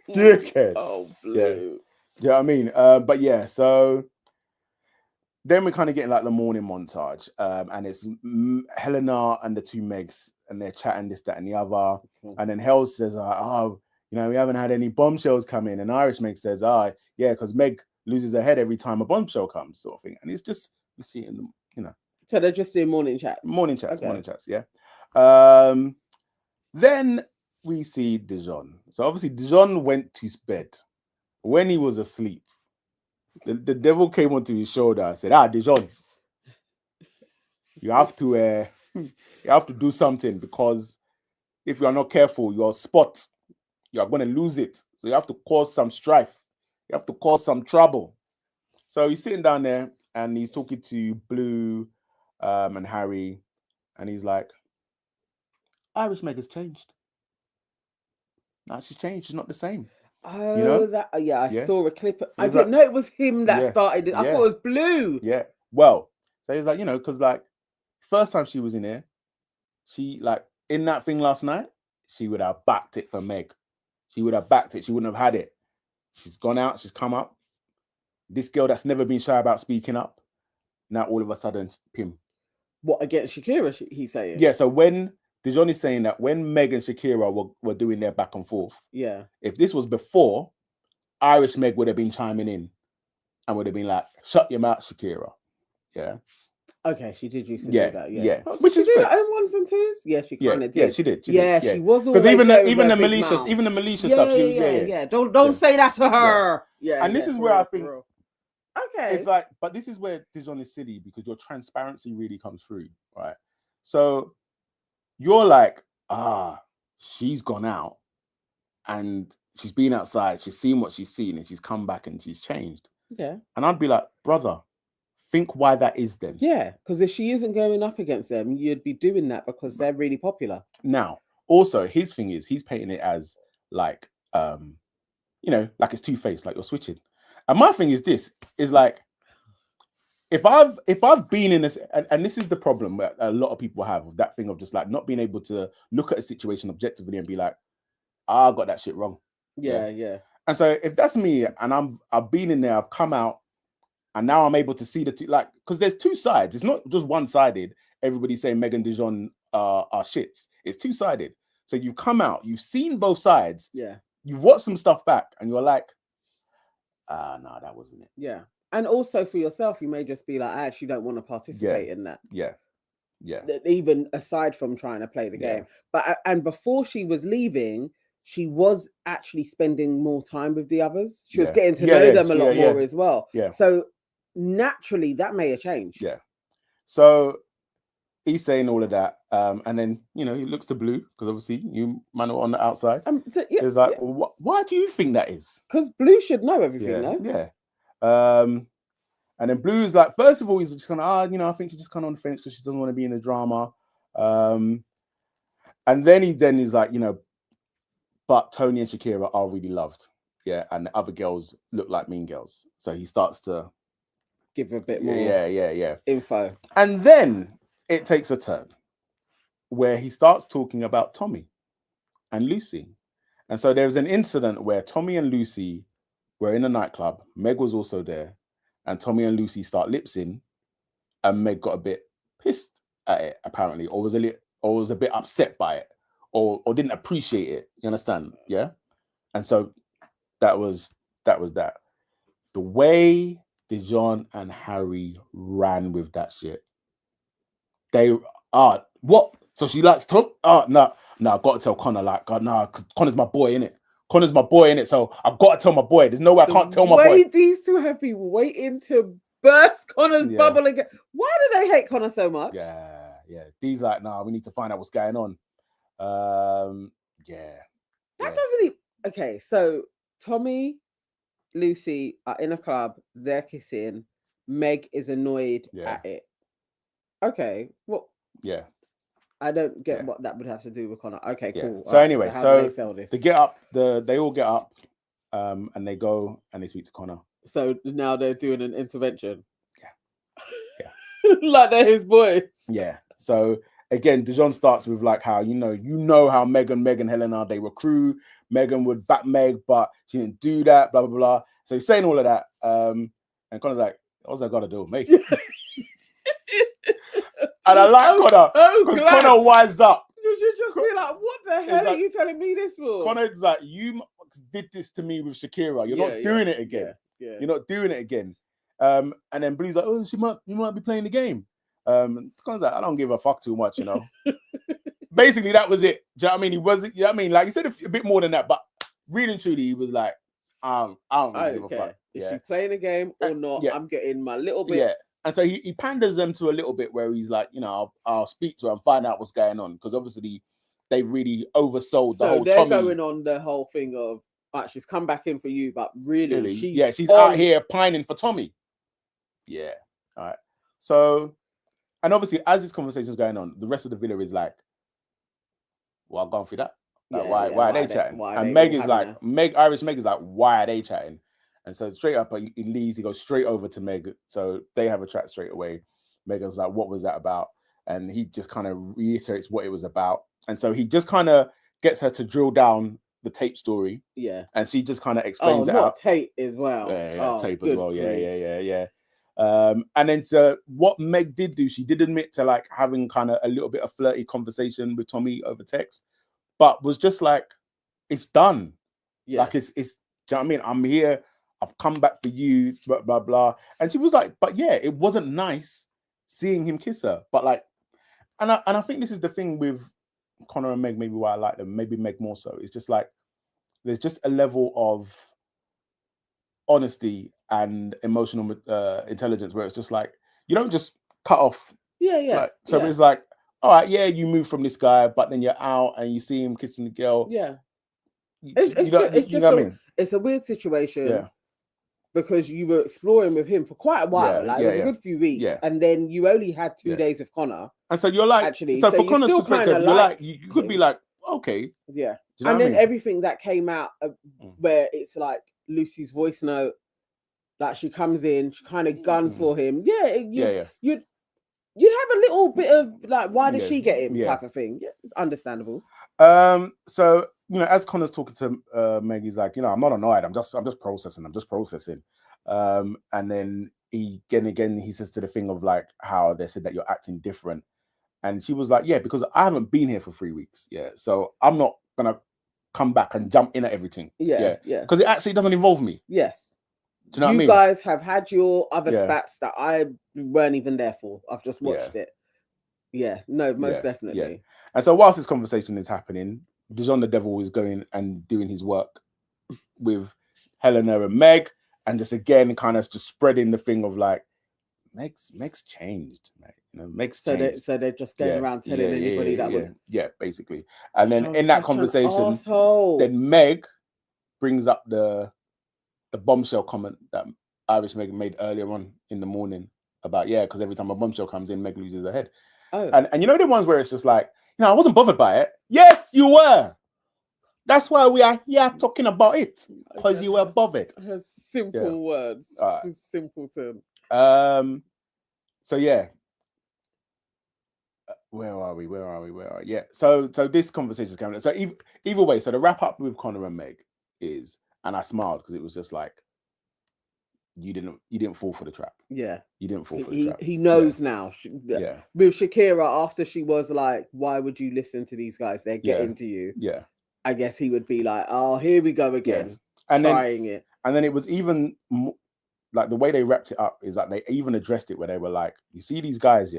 Dickhead. Oh, Blue. Yeah. Do you know what I mean? But yeah, so then we're kind of getting like the morning montage, and it's Helena and the two Megs, and they're chatting this, that, and the other. And then Hell says, oh, you know, we haven't had any bombshells come in. And Irish Meg says, yeah, because Meg loses her head every time a bombshell comes, sort of thing. And it's just, you see it in the, you know. So they're just doing morning chats. Morning chats, yeah. Then we see Dijon. So obviously Dijon went to bed. When he was asleep, the devil came onto his shoulder and said, Dijon, you have to do something, because if you are not careful, your spot, you are going to lose it. So you have to cause some strife. You have to cause some trouble. So he's sitting down there and he's talking to Blue and Harry, and he's like, Irish Meg has changed. No, she's changed. She's not the same. Oh, you know? I saw a clip. I He's didn't know it was him that started it. I thought it was Blue. Yeah. Well, so he's like, you know, because like first time she was in here, she like in that thing last night, she would have backed it for Meg. She would have backed it. She wouldn't have had it. She's gone out. She's come up. This girl that's never been shy about speaking up. Now all of a sudden, pim. What, against Shakira? He's saying. Yeah. So when Dijon is saying that when Meg and Shakira were doing their back and forth, if this was before, Irish Meg would have been chiming in and would have been like, "Shut your mouth, Shakira." Yeah. Okay, she did used to Yeah, do that. Yeah, yeah, oh, which she is do fair. that in ones and twos. Yeah, she Yeah, kind of yeah, did. she did. She Yeah, did. Yeah, she was because always there with even her the big malicious, mouth. even the malicious Yeah, stuff. yeah, She, yeah, yeah, yeah, yeah. Don't yeah, say that to yeah. her. Yeah, And this yeah. is For where I real, think for real. Okay. it's like, but this is where Dijon is silly because your transparency really comes through, right? So you're like, she's gone out and she's been outside, she's seen what she's seen, and she's come back and she's changed. Yeah. And I'd be like, brother, think why that is then. Yeah, because if she isn't going up against them, you'd be doing that because they're really popular. Now, also his thing is he's painting it as like like it's two-faced, like you're switching. And my thing is this is like if I've been in this, and this is the problem that a lot of people have with that thing of just like not being able to look at a situation objectively and be like, I got that shit wrong. Yeah. And so if that's me and I've been in there, I've come out, and now I'm able to see the two, like, because there's two sides. It's not just one-sided. Everybody's saying Megan Dijon are shits. It's two-sided. So you come out, you've seen both sides. Yeah. You've watched some stuff back, and you're like, no, that wasn't it. Yeah. And also for yourself, you may just be like, I actually don't want to participate in that. Yeah. Even aside from trying to play the game. But and before she was leaving, she was actually spending more time with the others. She was getting to know them a lot more as well. Yeah. So naturally, that may have changed. Yeah. So he's saying all of that, and then he looks to Blue because obviously you man are on the outside. It's like, well, why do you think that is? Because Blue should know everything, no? Yeah. And then Blue's like, first of all, he's just kind of, I think she's just kind of on the fence because she doesn't want to be in the drama. And then he's like, but Tony and Shakira are really loved. Yeah. And the other girls look like mean girls. So he starts to give a bit more info. And then it takes a turn where he starts talking about Tommy and Lucy. And so there's an incident where Tommy and Lucy were in a nightclub. Meg was also there. And Tommy and Lucy start lip-syncing, and Meg got a bit pissed at it, apparently, or was a bit upset by it, or didn't appreciate it. You understand? Yeah. And so that was that. The way Dijon and Harry ran with that shit. They what? So she likes Tom? No, I've got to tell Connor, like, God, no, because Connor's my boy, innit? Connor's my boy, innit? So I've got to tell my boy. There's no way I can't tell my boy. These two have been waiting to burst Connor's bubble again. Why do they hate Connor so much? Yeah. These like, we need to find out what's going on. That doesn't even... Okay, so Tommy, Lucy are in a club. They're kissing. Meg is annoyed at it. Okay, well... Yeah. I don't get what that would have to do with Connor. Okay, cool. So anyway, so how do they sell this? They get up, they all get up, and they go and they speak to Connor. So now they're doing an intervention. Yeah. Like they're his boys. Yeah. So again, Dijon starts with like how how Megan, Helena, they were crew. Megan would back Meg, but she didn't do that, blah blah blah. So he's saying all of that. And Connor's like, what's that got to do with me? And I like Connor because Connor wised up. You should just be like, what the hell are you telling me this for? Connor's like, you did this to me with Shakira. You're not doing it again. Yeah. You're not doing it again. And then Blue's like, oh, you might be playing the game. Connor's like, I don't give a fuck too much, Basically, that was it. Do you know what I mean? He wasn't, like he said a bit more than that, but really and truly, he was like, I don't really give a fuck. If she's playing a game or not, I'm getting my little bits. Yeah. And so he panders them to a little bit where he's like, I'll speak to her and find out what's going on. Because obviously they really oversold the whole Tommy. So they're going on the whole thing of, she's come back in for you, but really she's out here pining for Tommy. Yeah. All right. So, and obviously as this conversation is going on, the rest of the villa is like, well, I've gone through that. Like, why are they chatting? And Meg is like, Irish Meg is like, why are they chatting? And so straight up, he leaves, he goes straight over to Meg. So they have a chat straight away. Megan's like, what was that about? And he just kind of reiterates what it was about. And so he just kind of gets her to drill down the tape story. Yeah. And she just kind of explains it out. Tape as well. Tape as well. Yeah. And then so what Meg did do, she did admit to like having kind of a little bit of flirty conversation with Tommy over text, but was just like, it's done. Yeah. Like it's, do you know what I mean? I'm here. I've come back for you, blah, blah, blah. And she was like, but yeah, it wasn't nice seeing him kiss her. But like, and I think this is the thing with Connor and Meg, maybe why I like them, maybe Meg more so. It's just like there's just a level of honesty and emotional intelligence where it's just like you don't just cut off. Like, so it's like, all right, yeah, you move from this guy, but then you're out and you see him kissing the girl. Yeah. You It's know what I mean? It's a weird situation. Yeah. Because you were exploring with him for quite a while, it was a good few weeks, and then you only had 2 days with Connor. And so you're like, actually, so for Connor's perspective, you're like, you could be like, okay, yeah. You know and then I mean? Everything that came out where it's like Lucy's voice note, like she comes in, she kind of guns for him. You'd have a little bit of like, why does she get him type of thing. Yeah, it's understandable. So as Connor's talking to Meg, he's like, I'm not annoyed. I'm just processing. And then he says to the thing of like how they said that you're acting different, and she was like, yeah, because I haven't been here for 3 weeks. Yeah, so I'm not gonna come back and jump in at everything. Yeah, because it actually doesn't involve me. Yes. Do you know what I mean? Guys have had your other spats that I weren't even there for. I've just watched it. Yeah, no, most definitely. Yeah. And so whilst this conversation is happening, Dijon the Devil is going and doing his work with Helena and Meg, and just again kind of just spreading the thing of like Meg's changed, mate. Meg's changed. So they're just going around telling anybody that would. Yeah, basically. And then in that conversation, then Meg brings up the bombshell comment that Irish Meg made earlier on in the morning about because every time a bombshell comes in, Meg loses her head. Oh. And you know the ones where it's just like, I wasn't bothered by it. Yes, you were. That's why we are here talking about it, because you were bothered. Her simple words. Simpleton. So yeah. Where are we? Yeah. So this conversation is coming. So either way, so the wrap up with Connor and Meg is, and I smiled because it was just like, you didn't fall for the trap. Yeah. You didn't fall for the trap. He knows now. With Shakira, after she was like, why would you listen to these guys? They're getting to you. Yeah. I guess he would be like, oh, here we go again. And trying it. And then it was even like the way they wrapped it up is that they even addressed it where they were like, you see these guys,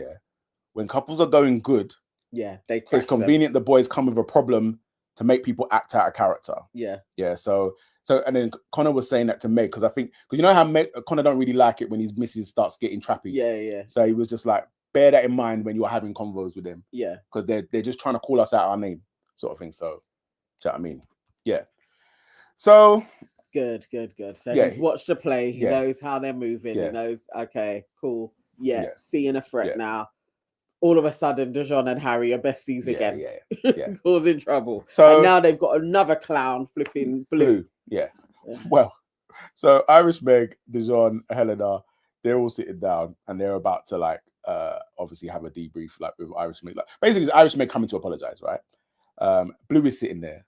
when couples are going good, it's convenient the boys come with a problem to make people act out of character. Yeah. So and then Connor was saying that to Meg because you know how Connor don't really like it when his missus starts getting trappy. Yeah. So he was just like, bear that in mind when you are having convos with them. Yeah. Because they're just trying to call us out our name, sort of thing. So, do you know what I mean? Yeah. So good. So he's watched the play. He knows how they're moving. He knows. Okay, cool. Seeing a threat now. All of a sudden, Dijon and Harry are besties again. Yeah. Causing trouble. So and now they've got another clown flipping blue. Yeah. Well, so Irish Meg, Dijon, Helena, they're all sitting down and they're about to like obviously have a debrief like with Irish Meg. Like basically it's Irish Meg coming to apologize, right? Blue is sitting there.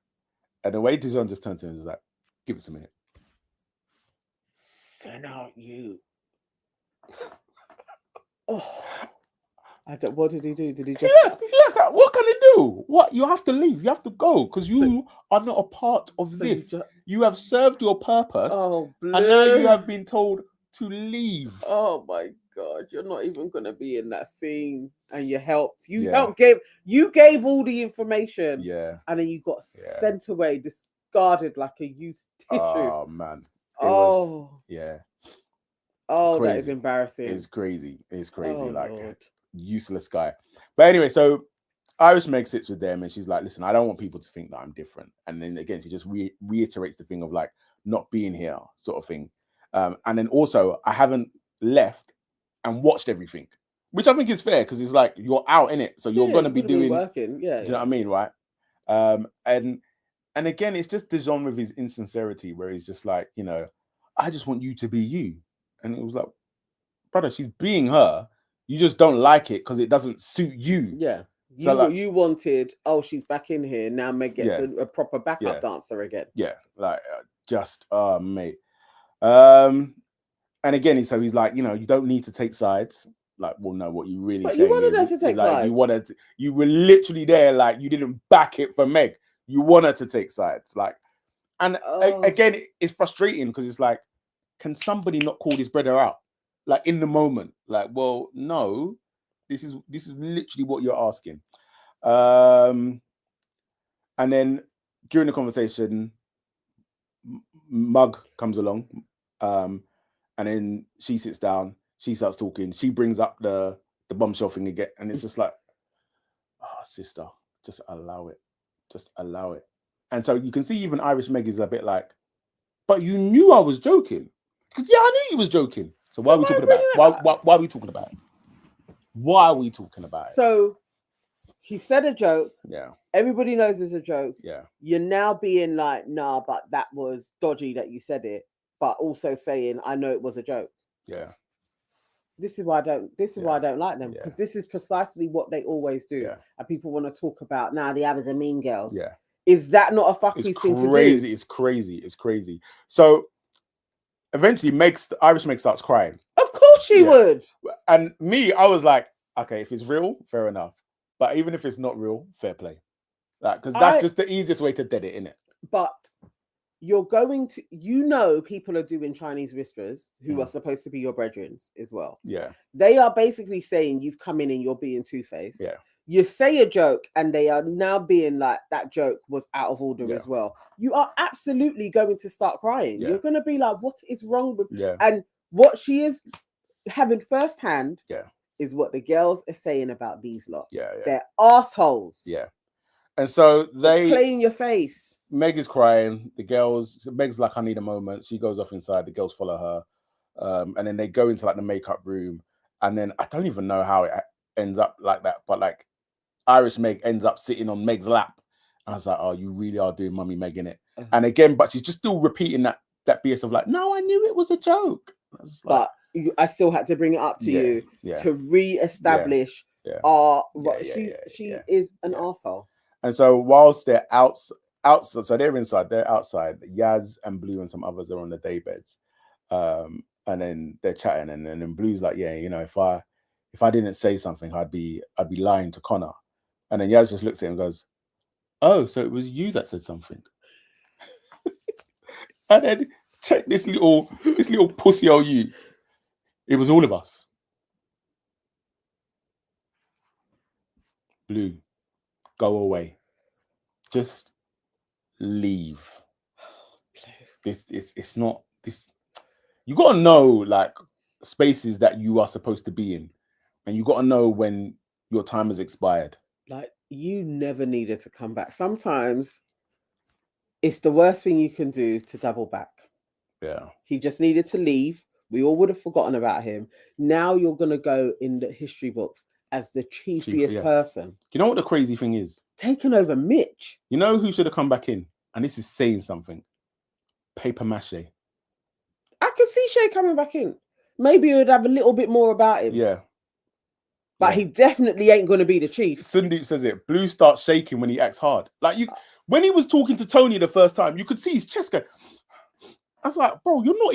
And the way Dijon just turned to him is like, give us a minute. Send out you. What did he do? Did he just... He left. What can he do? What? You have to leave. You have to go because you are not a part of this. You have served your purpose. Oh, Blue. And now you have been told to leave. Oh my God. You're not even going to be in that scene. And you helped. You gave all the information. Yeah. And then you got sent away, discarded like a used tissue. Oh, man. Oh, crazy. That is embarrassing. It's crazy. Oh, like Lord. Useless guy. But anyway, so Irish Meg sits with them and she's like, listen, I don't want people to think that I'm different. And then again, she just reiterates the thing of like not being here sort of thing. And then also I haven't left and watched everything, which I think is fair because it's like you're out in it. So you're going to be doing working. Yeah. Do you know what I mean? Right. And again, it's just Dijon with his insincerity where he's just like, I just want you to be you. And it was like, brother, she's being her. You just don't like it because it doesn't suit you. Yeah. You wanted, she's back in here. Now Meg gets a proper backup dancer again. Yeah. Like, mate. And again, he's like, you don't need to take sides. Like, well, no, what you really saying you wanted her to take sides. You were literally there, like, you didn't back it for Meg. You want her to take sides. Like, and again, it's frustrating because it's like, can somebody not call this brother out? Like in the moment, like, well, no, This is literally what you're asking. And then during the conversation, Mug comes along, and then she sits down. She starts talking. She brings up the bombshell thing again, and it's just like, oh, sister, just allow it. Just allow it. And so you can see even Irish Meg is a bit like, but you knew I was joking. Because yeah, I knew you was joking. So why are we talking about it? Why are we talking about it? Why are we talking about it? So he said a joke. Yeah. Everybody knows it's a joke. Yeah. You're now being like, nah, but that was dodgy that you said it, but also saying, I know it was a joke. Yeah. This is why I don't like them, because this is precisely what they always do. Yeah. And people want to talk about the others are mean girls. Yeah. Is that not a fucking thing to do? It's crazy. It's crazy. So eventually Irish Meg starts crying. Of course she would. And me, I was like, okay, if it's real, fair enough. But even if it's not real, fair play. Like, because that's just the easiest way to dead it, innit? But you're going to, people are doing Chinese whispers who are supposed to be your brethren as well. Yeah. They are basically saying you've come in and you're being two-faced. Yeah. You say a joke and they are now being like, that joke was out of order as well. You are absolutely going to start crying. You're going to be like, what is wrong with... Yeah. And what she is having firsthand is what the girls are saying about these lot. Yeah. They're assholes. Yeah. And so They're playing your face. Meg is crying. Meg's like, I need a moment. She goes off inside. The girls follow her. And then they go into like the makeup room. And then I don't even know how it ends up like that. But like Irish Meg ends up sitting on Meg's lap. And I was like, oh, you really are doing Mummy Meg in it. And again, but she's just still repeating that BS of like, no, I knew it was a joke. But I still had to bring it up to you to re-establish she is an arsehole. And so whilst they're outside, so they're inside, they're outside. Yaz and Blue and some others are on the day beds. And then they're chatting, and then Blue's like, yeah, if I didn't say something, I'd be lying to Connor. And then Yaz just looks at him and goes, oh, so it was you that said something. And then check this little pussy old you. It was all of us. Blue, go away. Just leave. It's not this. You gotta know like spaces that you are supposed to be in, and you gotta know when your time has expired. Like, you never needed to come back. Sometimes it's the worst thing you can do to double back. Yeah. He just needed to leave. We all would have forgotten about him. Now you're gonna go in the history books as the chiefiest person. You know what the crazy thing is? Taking over Mitch. You know who should have come back in? And this is saying something. Paper mache. I could see Shay coming back in. Maybe he would have a little bit more about him. Yeah. But he definitely ain't going to be the chief. Sundeep says it. Blue starts shaking when he acts hard. Like when he was talking to Tony the first time, you could see his chest go. I was like, bro, you're not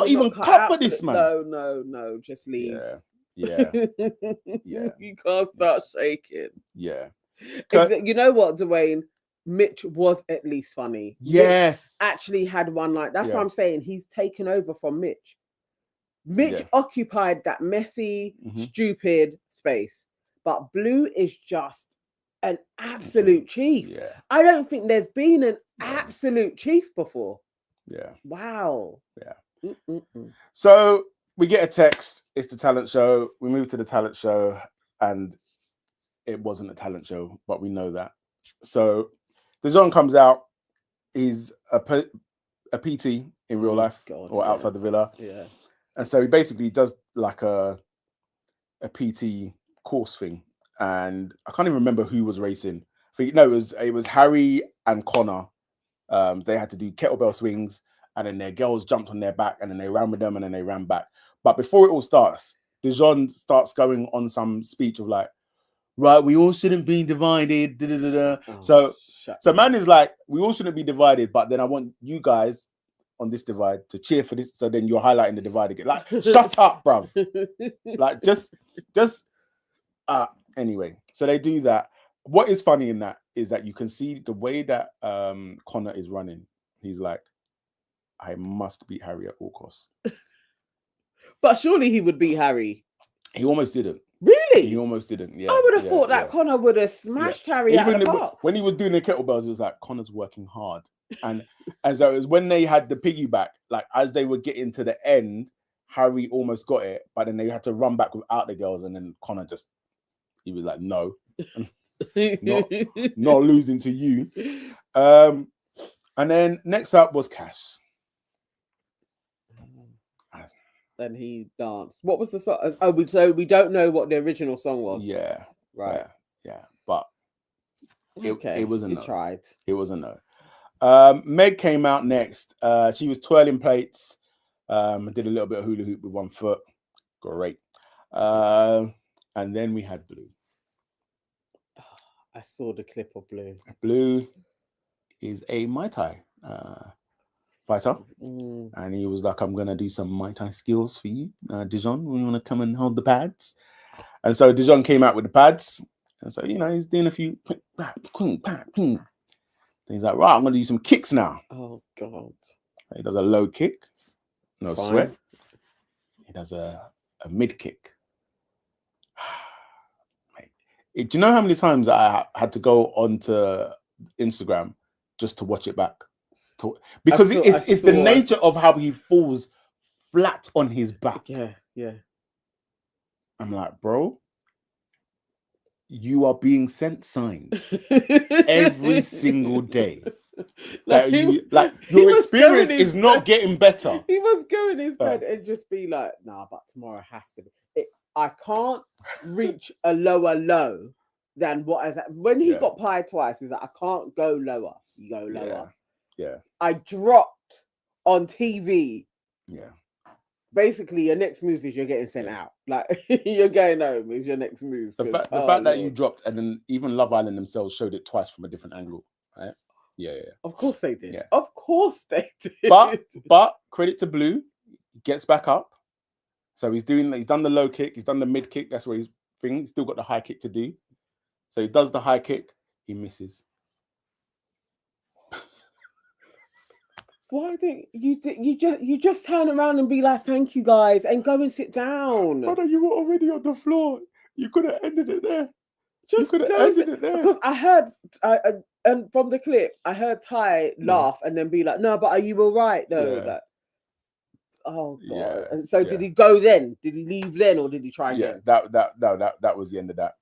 even cut for this, man. No, just leave. Yeah. You can't start shaking. Yeah. You know what, Dwayne? Mitch was at least funny. Yes. Mitch actually had one like that's what I'm saying. He's taken over from Mitch. Mitch occupied that messy, stupid space. But Blue is just an absolute chief. Yeah. I don't think there's been an absolute chief before. Yeah. Wow. Yeah. So we get a text. It's the talent show. We move to the talent show, and it wasn't a talent show, but we know that. So Dijon comes out. He's a PT in real life or outside the villa. Yeah. And so he basically does like a PT course thing. And I can't even remember who was racing. It was Harry and Connor. They had to do kettlebell swings, and then their girls jumped on their back, and then they ran with them, and then they ran back. But before it all starts, Dijon starts going on some speech of like, right, we all shouldn't be divided. So man is like, we all shouldn't be divided, but then I want you guys on this divide to cheer for this. So then you're highlighting the divide again. Like, shut up, bruv. Like, just anyway. So they do that. What is funny in that is that you can see the way that Connor is running. He's like, I must beat Harry at all costs. But surely he would beat Harry. He almost didn't. Really? He almost didn't. Yeah. I would have yeah, thought that yeah. Connor would have smashed Harry out of the park. When he was doing the kettlebells, it was like Connor's working hard, and so it was when they had the piggyback. Like as they were getting to the end, Harry almost got it, but then they had to run back without the girls, and then Connor he was like, no, not losing to you. And then next up was Cash. Then he danced. What was the song? Oh, so we don't know what the original song was. Yeah, right. Yeah, but it was a no. Tried. It was a no. Meg came out next. She was twirling plates. Did a little bit of hula hoop with one foot. Great. And then we had Blue. I saw the clip of Blue. Blue is a Muay Thai fighter. And he was like, I'm going to do some Muay Thai skills for you. Dijon, we want to come and hold the pads. And so Dijon came out with the pads. And so, he's doing a few. He's like, right, I'm going to do some kicks now. Oh, God. He does a low kick. No sweat. He does a mid kick. Do you know how many times I had to go onto Instagram just to watch it back? Because it's the nature of how he falls flat on his back. Yeah. I'm like, bro, you are being sent signs every single day. Your experience is not getting better. He must go in his bed and just be like, nah, but tomorrow has to be. I can't reach a lower low than what is that. When he got pied twice, he's like, I can't go lower. You go lower. Yeah. I dropped on TV. Yeah. Basically, your next move is you're getting sent out. Like, you're going home is your next move. The fact that you dropped, and then even Love Island themselves showed it twice from a different angle, right? Yeah. Of course they did. Yeah. Of course they did. But credit to Blue, he gets back up. So he's done the low kick, he's done the mid kick. That's where he's still got the high kick to do. So he does the high kick, he misses. Why don't you just turn around and be like, thank you guys, and go and sit down? Brother, you were already on the floor. You could have ended it there. Because I heard and from the clip, I heard Ty laugh and then be like, no, but are you all right though? Yeah. Like, oh God. Yeah. And so did he go then? Did he leave then, or did he try again? That was the end of that.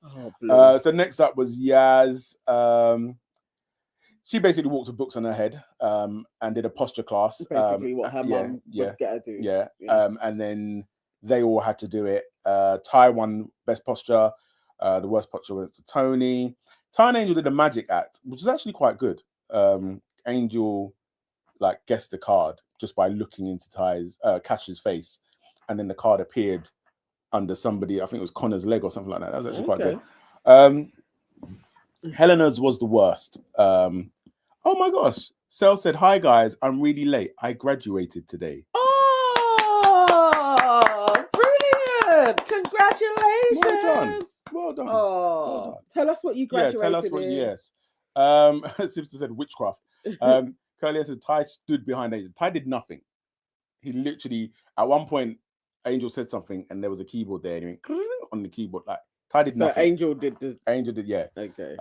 Oh, so next up was Yaz. She basically walked with books on her head and did a posture class. Basically what her mum would get her to do. Yeah. And then they all had to do it. Ty won best posture. The worst posture went to Tony. Ty and Angel did a magic act, which is actually quite good. Angel guessed the card just by looking into Cash's face, and then the card appeared under somebody. I think it was Connor's leg or something like that. That was actually quite good. Helena's was the worst. Oh my gosh. Sel said, hi guys, I'm really late. I graduated today. Oh, brilliant. Congratulations. Well done. Oh, tell us what you graduated tell us what, in. yes. Simpson said witchcraft. Curly said Ty stood behind Angel. Ty did nothing. He literally, at one point, Angel said something and there was a keyboard there and he went on the keyboard. Ty did nothing. So Angel did this. Angel did, yeah. Okay.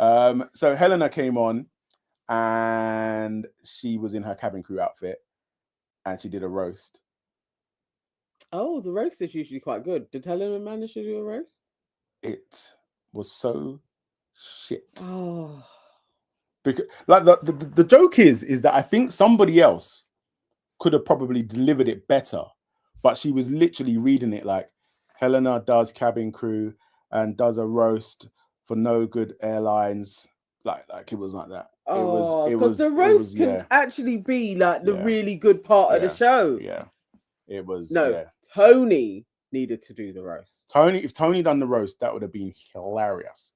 So Helena came on and she was in her cabin crew outfit and she did a roast. Oh, the roast is usually quite good. Did Helena manage to do a roast? It was so shit. Oh. Because the joke is that I think somebody else could have probably delivered it better, but she was literally reading it like Helena does cabin crew and does a roast for No Good Airlines. Like it was like that. Because the roast can actually be like the really good part of the show. Yeah. It was Tony needed to do the roast. If Tony done the roast, that would have been hilarious.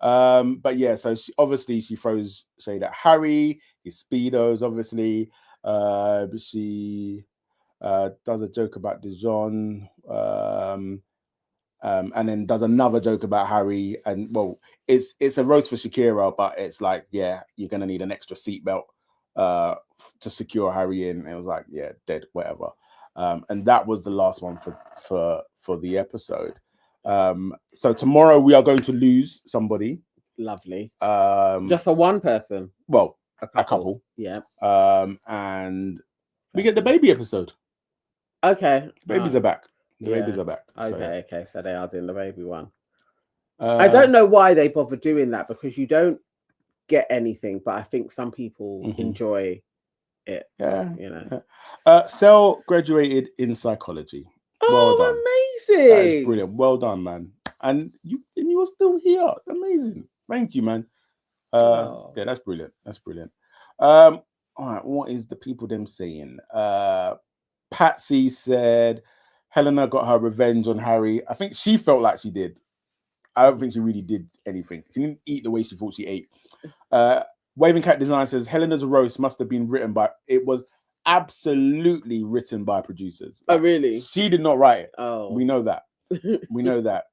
But yeah, so she throws shade at Harry, his speedos, obviously. She does a joke about Dijon, and then does another joke about Harry. And well, it's a roast for Shakira, but it's like, yeah, you're gonna need an extra seatbelt to secure Harry in. And it was like, yeah, dead, whatever. And that was the last one for the episode. So tomorrow we are going to lose somebody. Lovely. Um, Just a one person. well, A a couple. Yeah. And we get the baby episode. Okay. Babies are back. The Yeah. babies are back. Okay. So they are doing the baby one. So, I don't know why they bother doing that, because you don't get anything, but I think some people enjoy it. Yeah. You know. Cell graduated in psychology. Well done. Amazing. That is brilliant. Well done, man. And you are still here. Amazing. Thank you, man. Yeah, that's brilliant. That's brilliant. All right, what is the people them saying? Patsy said Helena got her revenge on Harry. I think she felt like she did. I don't think she really did anything. She didn't eat the way she thought she ate. Waving Cat Design says Helena's roast must have been written by. It was absolutely written by producers. Oh, really? She did not write it. Oh, we know that. We know that.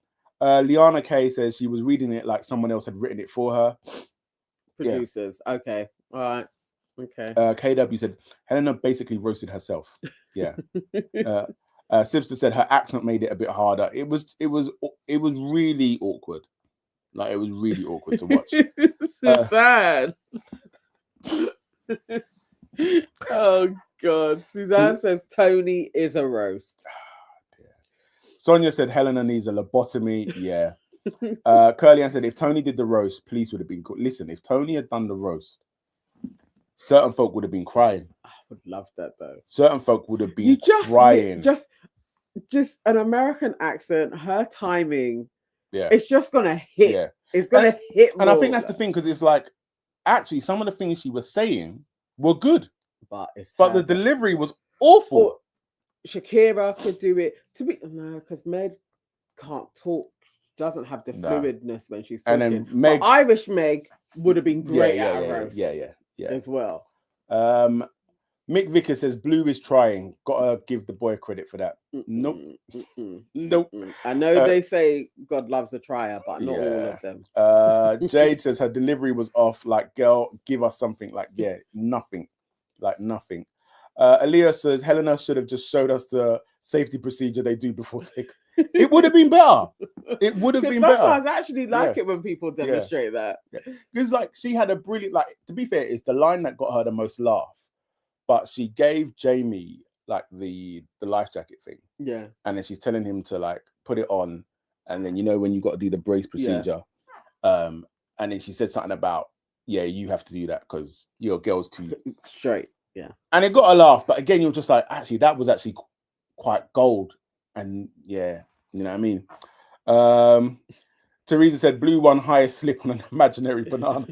Liana K says she was reading it like someone else had written it for her. Producers. Yeah. Okay. All right. Okay. KW said Helena basically roasted herself. Yeah. Sibster said her accent made it a bit harder. It was really awkward. Like, it was really awkward to watch. It's sad. Oh God. Suzanne says Tony is a roast. Sonia said Helena needs a lobotomy. Yeah. Curly Ann said if Tony did the roast, police would have been. Listen, if Tony had done the roast, certain folk would have been crying. I would love that though. Certain folk would have been crying. Just an American accent, her timing. Yeah. It's just gonna hit. Yeah. It's gonna hit. And I think that's the thing, because it's like, actually, some of the things she was saying were good, but the delivery was awful. Or Shakira could do it. Because Meg can't talk. Doesn't have the fluidness when she's talking. And then Meg, Irish Meg would have been great at a roast. Yeah. As well. Mick Vickers says Blue is trying. Gotta give the boy credit for that. Nope. I know they say God loves a trier, but not all of them. Jade says her delivery was off. Like, girl, give us something. Like, nothing. Like, nothing. Aaliyah says Helena should have just showed us the safety procedure they do before take. It would have been better. It would have been better. Sometimes I actually like it when people demonstrate that. Because like, she had a brilliant, like, to be fair, it's the line that got her the most laugh. But she gave Jamie like the life jacket thing. Yeah. And then she's telling him to like put it on. And then, when you got to do the brace procedure. And then she said something about, you have to do that because your girl's too straight. Yeah. And it got a laugh. But again, you're just like, actually, that was actually quite gold. And you know what I mean? Teresa said Blue won highest slip on an imaginary banana.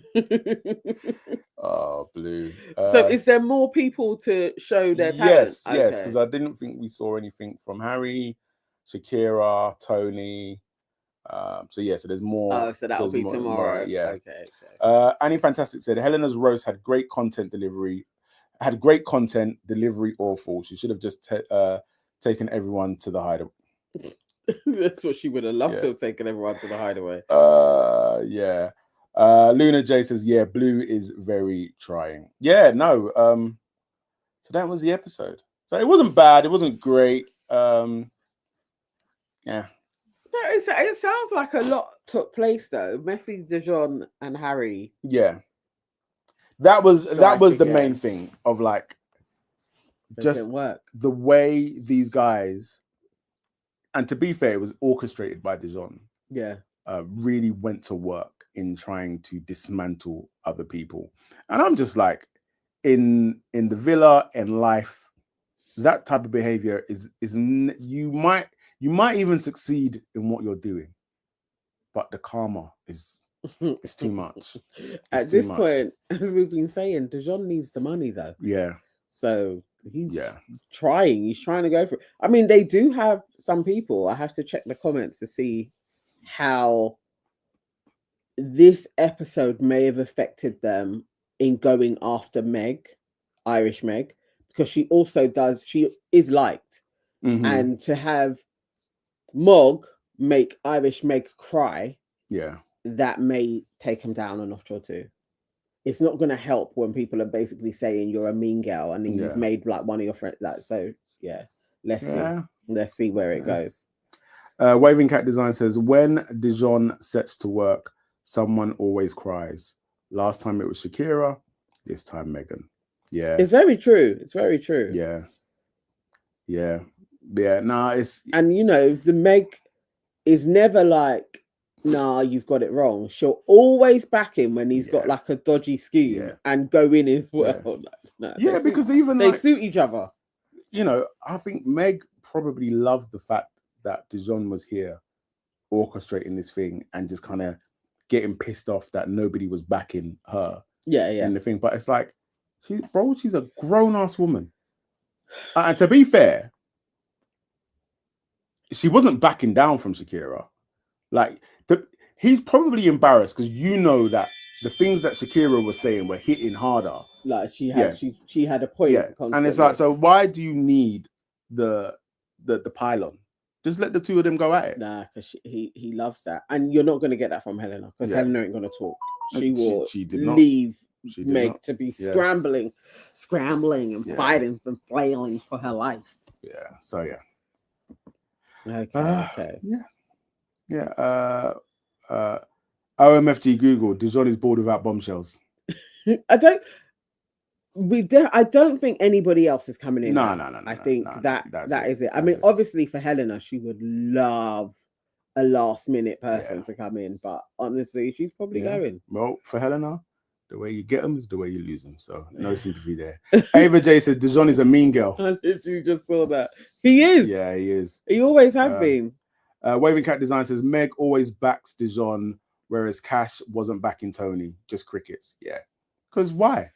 Oh, Blue. So is there more people to show their talent? Yes, because I didn't think we saw anything from Harry, Shakira, Tony. So there's more. Oh, so that'll be tomorrow. Yeah. Okay. Annie Fantastic said Helena's roast had great content delivery. Awful. She should have just taken everyone to the hideaway. That's what she would have loved to have taken everyone to the hideaway. Luna J says, Blue is very trying. So that was the episode. So it wasn't bad. It wasn't great. It sounds like a lot took place though. Messi, Dijon, and Harry. Yeah. That was the main thing of like just the way these guys, and to be fair, it was orchestrated by Dijon. Yeah. Really went to work in trying to dismantle other people. And I'm just like, in the villa and life, that type of behavior is you might even succeed in what you're doing, but the karma is too much. At this point, as we've been saying, Dijon needs the money though. Yeah. So he's trying. He's trying to go for it. I mean, they do have some people. I have to check the comments to see how this episode may have affected them in going after Meg, Irish Meg, because she is liked. Mm-hmm. And to have Mog make Irish Meg cry, that may take him down a notch or two. It's not going to help when people are basically saying you're a mean girl and then you've made like one of your friends. Let's see where it goes. Waving Cat Design says, when Dijon sets to work, someone always cries. Last time it was Shakira, this time Megan. Yeah. It's very true. It's very true. Yeah. Yeah. Yeah. Nah, it's And you know, the Meg is never like, nah, you've got it wrong. She'll always back him when he's got like a dodgy scheme and go in as well. Yeah, No, yeah, because even they like, suit each other. you know, I think Meg probably loved the fact that Dijon was here orchestrating this thing and just kind of getting pissed off that nobody was backing her in the thing. But it's like, she's a grown-ass woman. And to be fair, she wasn't backing down from Shakira. Like, he's probably embarrassed because you know that the things that Shakira was saying were hitting harder. Like she had a point. Yeah, and it's like, so why do you need the pylon? Just let the two of them go at it. Nah, because he loves that, and you're not going to get that from Helena because Helena ain't going to talk. She will leave Meg to be scrambling and fighting and flailing for her life. Yeah. So yeah. Okay. Yeah. OMFG Google, Dijon is bored without bombshells. I don't think anybody else is coming in. No. I think that is it. I mean, obviously for Helena, she would love a last minute person to come in, but honestly, she's probably going. Well, for Helena, the way you get them is the way you lose them. So no sympathy there. Ava J said Dijon is a mean girl. I literally just saw that. He is. Yeah, he is. He always has been. Waving Cat Design says Meg always backs Dijon, whereas Cash wasn't backing Tony. Just crickets. Yeah. Because why?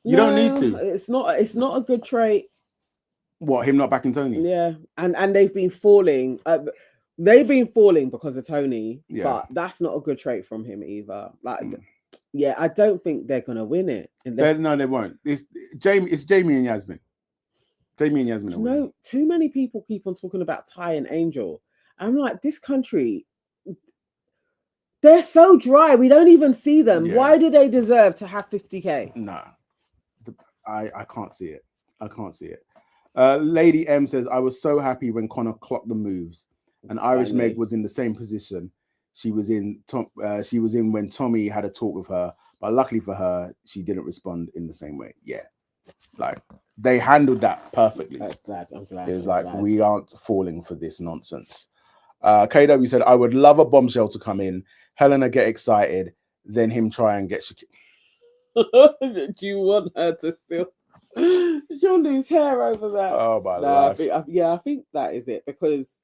You don't need to. It's not a good trait. What, him not backing Tony? Yeah. And they've been falling. They've been falling because of Tony. Yeah. But that's not a good trait from him either. Like, yeah, I don't think they're gonna win it. No, they won't. It's Jamie and Yasmin. Jamie and Yasmin. No, too many people keep on talking about Ty and Angel. I'm like, this country, they're so dry. We don't even see them. Yeah. Why do they deserve to have 50K? No, I can't see it. I can't see it. Lady M says, I was so happy when Connor clocked the moves, and Irish Meg was in the same position she was in when Tommy had a talk with her, but luckily for her, she didn't respond in the same way. Yeah, like they handled that perfectly. I'm glad. It's like, we aren't falling for this nonsense. KW said, I would love a bombshell to come in, Helena get excited, then him try and get Shakira. Do you want her to still? She'll lose hair over that. Oh my life. I think that is it, because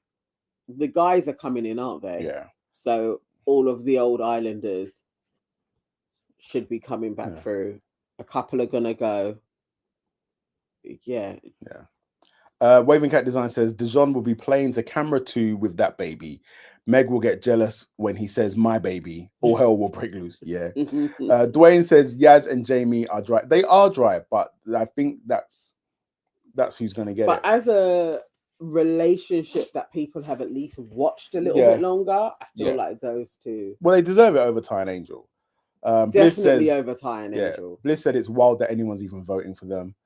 the guys are coming in, aren't they? Yeah. So all of the old Islanders should be coming back through. A couple are gonna go. Yeah. Waving Cat Design says Dijon will be playing to camera 2 with that baby. Meg will get jealous when he says my baby. All hell will break loose. Yeah. Dwayne says Yaz and Jamie are dry. They are dry, but I think that's who's going to get it. But as a relationship that people have at least watched a little bit longer, I feel like those two. Well, they deserve it over Ty and Angel. Definitely over Ty and Angel. Bliss said it's wild that anyone's even voting for them.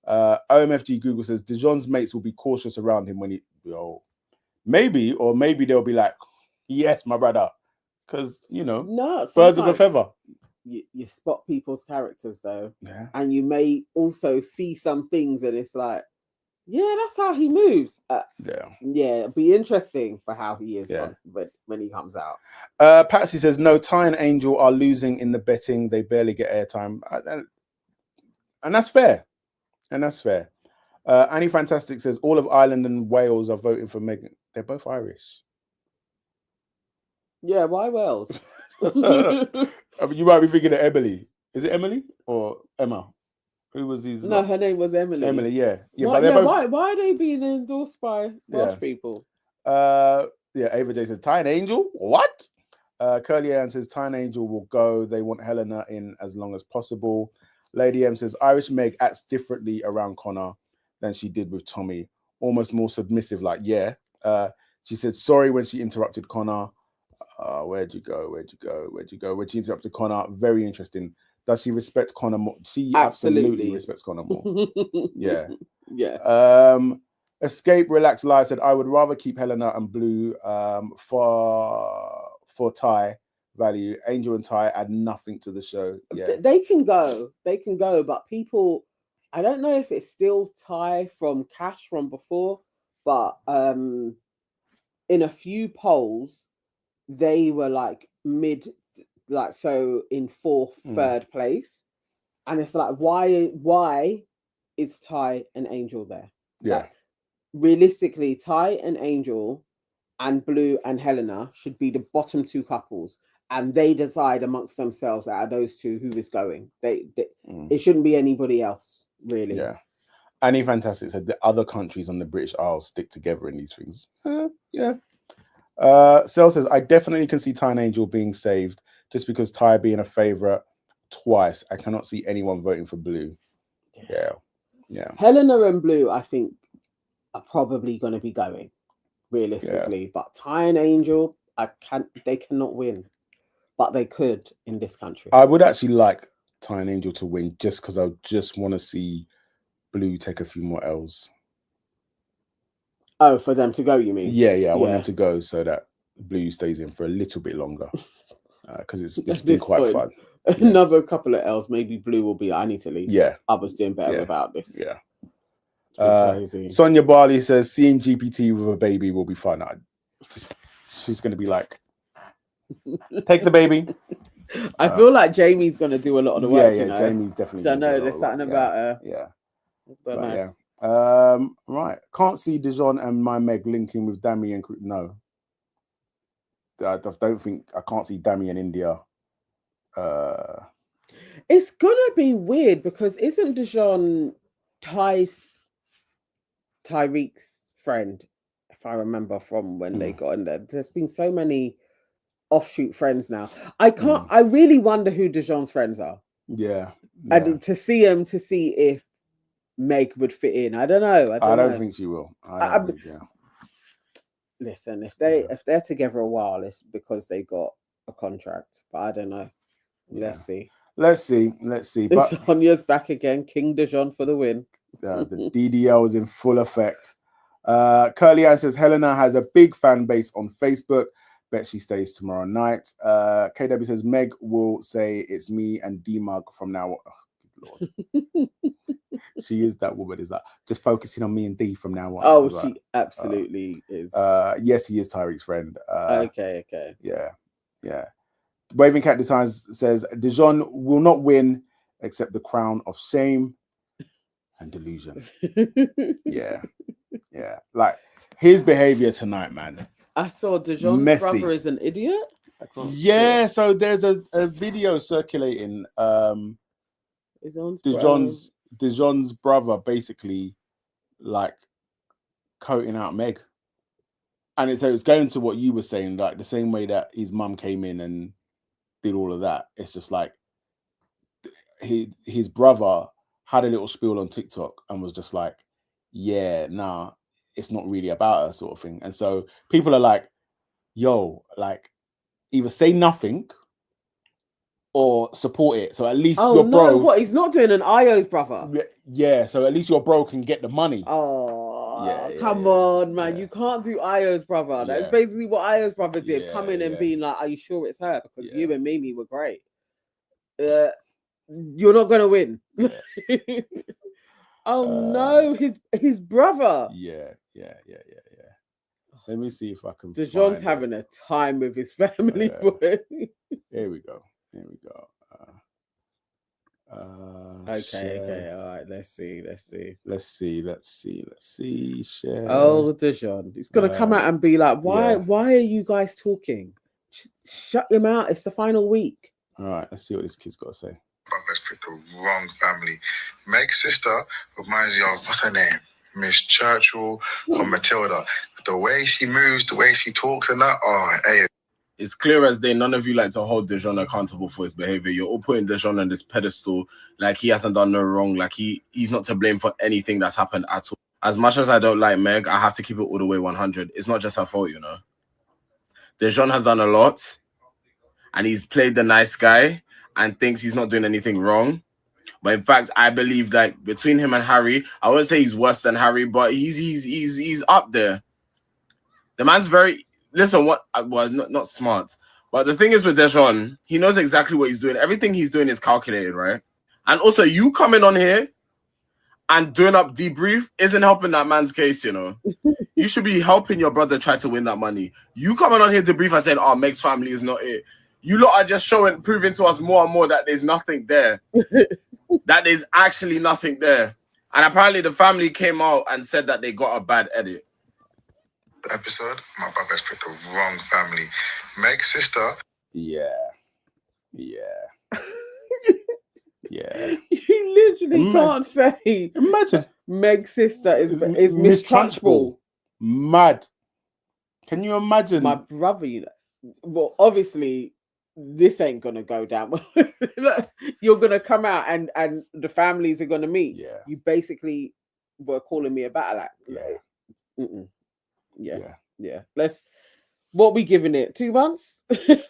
OMFG Google says Dijon's mates will be cautious around him when maybe they'll be like, yes, my brother, because birds of a feather. You spot people's characters though, and you may also see some things, and it's like, yeah, that's how he moves. It'll be interesting for how he is when he comes out. Patsy says no, Ty and Angel are losing in the betting. They barely get airtime, and that's fair. Annie Fantastic says all of Ireland and Wales are voting for Megan. They're both Irish. Yeah, why Wales? I mean, you might be thinking of Emily. Is it Emily or Emma? Who was these? No, her name was Emily. Emily, yeah. But they're both... why are they being endorsed by Welsh people? Ava J says Ty and Angel. What? Curly Ann says Ty and Angel will go. They want Helena in as long as possible. Lady M says Irish Meg acts differently around Connor than she did with Tommy, almost more submissive. Like, she said sorry when she interrupted Connor. Where'd you go? When she interrupted Connor, very interesting. Does she respect Connor more? She absolutely respects Connor more. Yeah. Escape Relax Live said, I would rather keep Helena and Blue for Ty value. Angel and Ty add nothing to the show. Yeah, They can go, but people, I don't know if it's still Ty from Cash from before, but in a few polls they were like mid, like so in fourth, third place, and it's like why is Ty and Angel there? yeah. Like, realistically, Ty and Angel and Blue and Helena should be the bottom two couples, and they decide amongst themselves out of those two who is going. It shouldn't be anybody else, really. Yeah. Annie Fantastic said the other countries on the British Isles stick together in these things. Yeah. Cell says, I definitely can see Ty and Angel being saved just because Ty being a favourite twice. I cannot see anyone voting for Blue. Yeah. Helena and Blue, I think, are probably going to be going, realistically. But Ty and Angel, they cannot win. But they could in this country. I would actually like Ty and Angel to win just because I just want to see Blue take a few more L's. Oh, for them to go, you mean? Yeah. I want them to go so that Blue stays in for a little bit longer. Because it's been quite fun. Another couple of L's, maybe Blue will be, I need to leave. Yeah. I was doing better without this. Yeah. Crazy. Sonia Barley says, seeing GPT with a baby will be fun. She's going to be like, take the baby. I feel like Jamie's going to do a lot of the work. Yeah, Jamie's definitely. Don't know. There's something about her. Yeah. Don't know. Right. Can't see Dijon and my Meg linking with Dami and no. I don't think I can't see Dami in India. It's gonna be weird because isn't Dijon Tyreek's friend? If I remember from when they got in there, there's been so many offshoot friends now. I really wonder who Dijon's friends are. Yeah. And to see if Meg would fit in. I don't know. I don't think she will. Listen, if they're together a while, it's because they got a contract. But I don't know. Let's see. But Sonia's back again. King Dijon for the win. The DDL is in full effect. Curly Ann says Helena has a big fan base on Facebook. Bet she stays tomorrow night. KW says Meg will say it's me and D-Mug from now on. Oh, good Lord. She is that woman, is that just focusing on me and D from now on? Oh, she absolutely is. Yes, he is Tyreek's friend. Okay. Yeah. Waving Cat Designs says Dijon will not win except the crown of shame and delusion. Yeah. Like his behavior tonight, man. I saw Dijon's brother is an idiot. Yeah, so there's a video circulating. Dijon's brother basically like coating out Meg, and it's going to what you were saying, like the same way that his mum came in and did all of that. It's just like his brother had a little spiel on TikTok and was just like, yeah, nah, it's not really about her, sort of thing. And so people are like, yo, like either say nothing or support it. So at least your bro. What? He's not doing an Io's brother. Yeah, so at least your bro can get the money. Oh, come on, man. You can't do Io's brother. That's basically what Io's brother did. Come in and being like, are you sure it's her? Because you and Mimi were great. You're not going to win. No, his brother. Yeah. Let me see if I can. Dijon's having a time with his family. Boy. Here we go. Okay. All right. Let's see. Share. Oh, Dijon. He's gonna come out and be like, why are you guys talking? Shut your mouth. It's the final week. All right. Let's see what this kid's got to say. Brother's picked the wrong family. Meg's sister reminds you of, what's her name? Miss Churchill or Matilda. The way she moves, the way she talks and that, hey. It's clear as day, none of you like to hold Dijon accountable for his behavior. You're all putting Dijon on this pedestal like he hasn't done no wrong, like he's not to blame for anything that's happened at all. As much as I don't like Meg, I have to keep it all the way 100. It's not just her fault, you know. Dijon has done a lot, and he's played the nice guy and thinks he's not doing anything wrong. But in fact, I believe that between him and Harry, I wouldn't say he's worse than Harry, but he's up there. The man's very not smart. But the thing is with Dejon, he knows exactly what he's doing. Everything he's doing is calculated, right? And also, you coming on here and doing up debrief isn't helping that man's case, you know. You should be helping your brother try to win that money. You coming on here to brief and saying, "Oh, Meg's family is not it." You lot are just proving to us more and more that there's nothing there. That there's actually nothing there. And apparently the family came out and said that they got a bad edit. Episode, my brother's picked the wrong family. Meg's sister. Yeah. You literally can't say. Imagine. Meg's sister is Miss Trunchbull. Mad. Can you imagine? My brother, you know. Well, obviously, this ain't gonna go down. You're gonna come out and the families are gonna meet. Yeah. You basically were calling me a battle act. Yeah. Yeah. What we giving it? 2 months? This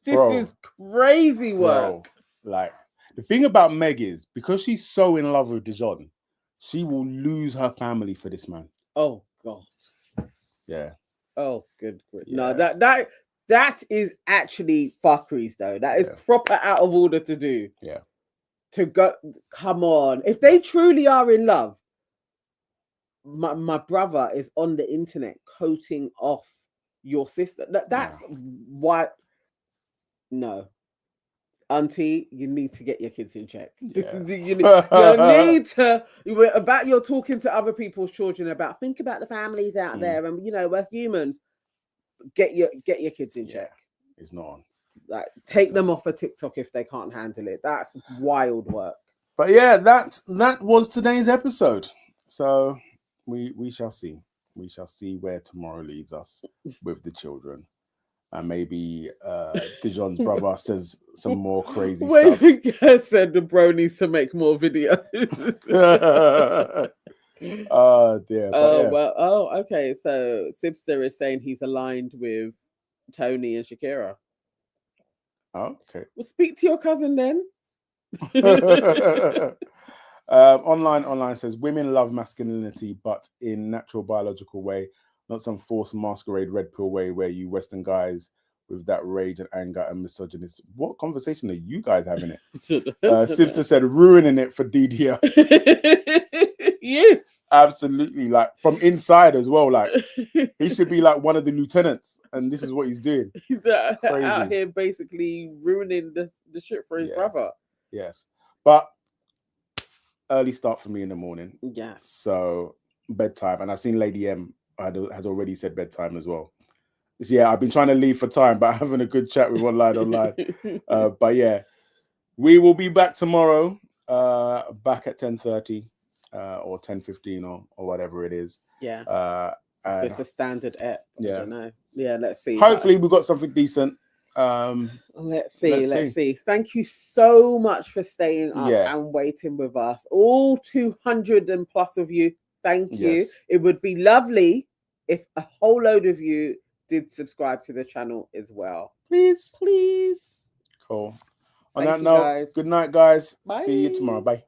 is crazy work. Like, the thing about Meg is, because she's so in love with Dejon, she will lose her family for this man. Oh God. Yeah. Oh, good. Yeah. No, that is actually fuckeries, though. That is proper out of order to do. Yeah. To go, come on. If they truly are in love, my brother is on the internet coating off your sister. That's why. No. Auntie, you need to get your kids in check. Yeah. You need to, about you're talking to other people's children about, think about the families out there, and we're humans. Get your kids in check. It's not on. Like, take them off of TikTok if they can't handle it. That's wild work. But yeah, that was today's episode. So we shall see. We shall see where tomorrow leads us with the children. And maybe Dejon's brother says some more crazy stuff. I said the bro needs to make more videos. Oh dear. Okay. So Sibster is saying he's aligned with Tony and Shakira. Oh, okay. Well, speak to your cousin then. Online says women love masculinity, but in natural biological way, not some forced masquerade red pill way where you Western guys with that rage and anger and misogynist. What conversation are you guys having it? Sibster said ruining it for DDL. Yes, absolutely. Like from inside as well. Like he should be like one of the lieutenants, and this is what he's doing. He's out here basically ruining the shit for his brother. Yes, but early start for me in the morning. Yes. So bedtime, and I've seen Lady M has already said bedtime as well. Yeah, I've been trying to leave for time, but having a good chat with online. But yeah, we will be back tomorrow, back at 10:30 or 10:15 or whatever it is. Yeah. It's a standard ep. Yeah. I don't know. Yeah, let's see. Hopefully we got something decent. Let's see. Thank you so much for staying up and waiting with us. All 200 and plus of you. Thank you. It would be lovely if a whole load of you did subscribe to the channel as well. Please. Cool. On that note, good night, guys. Bye. See you tomorrow. Bye.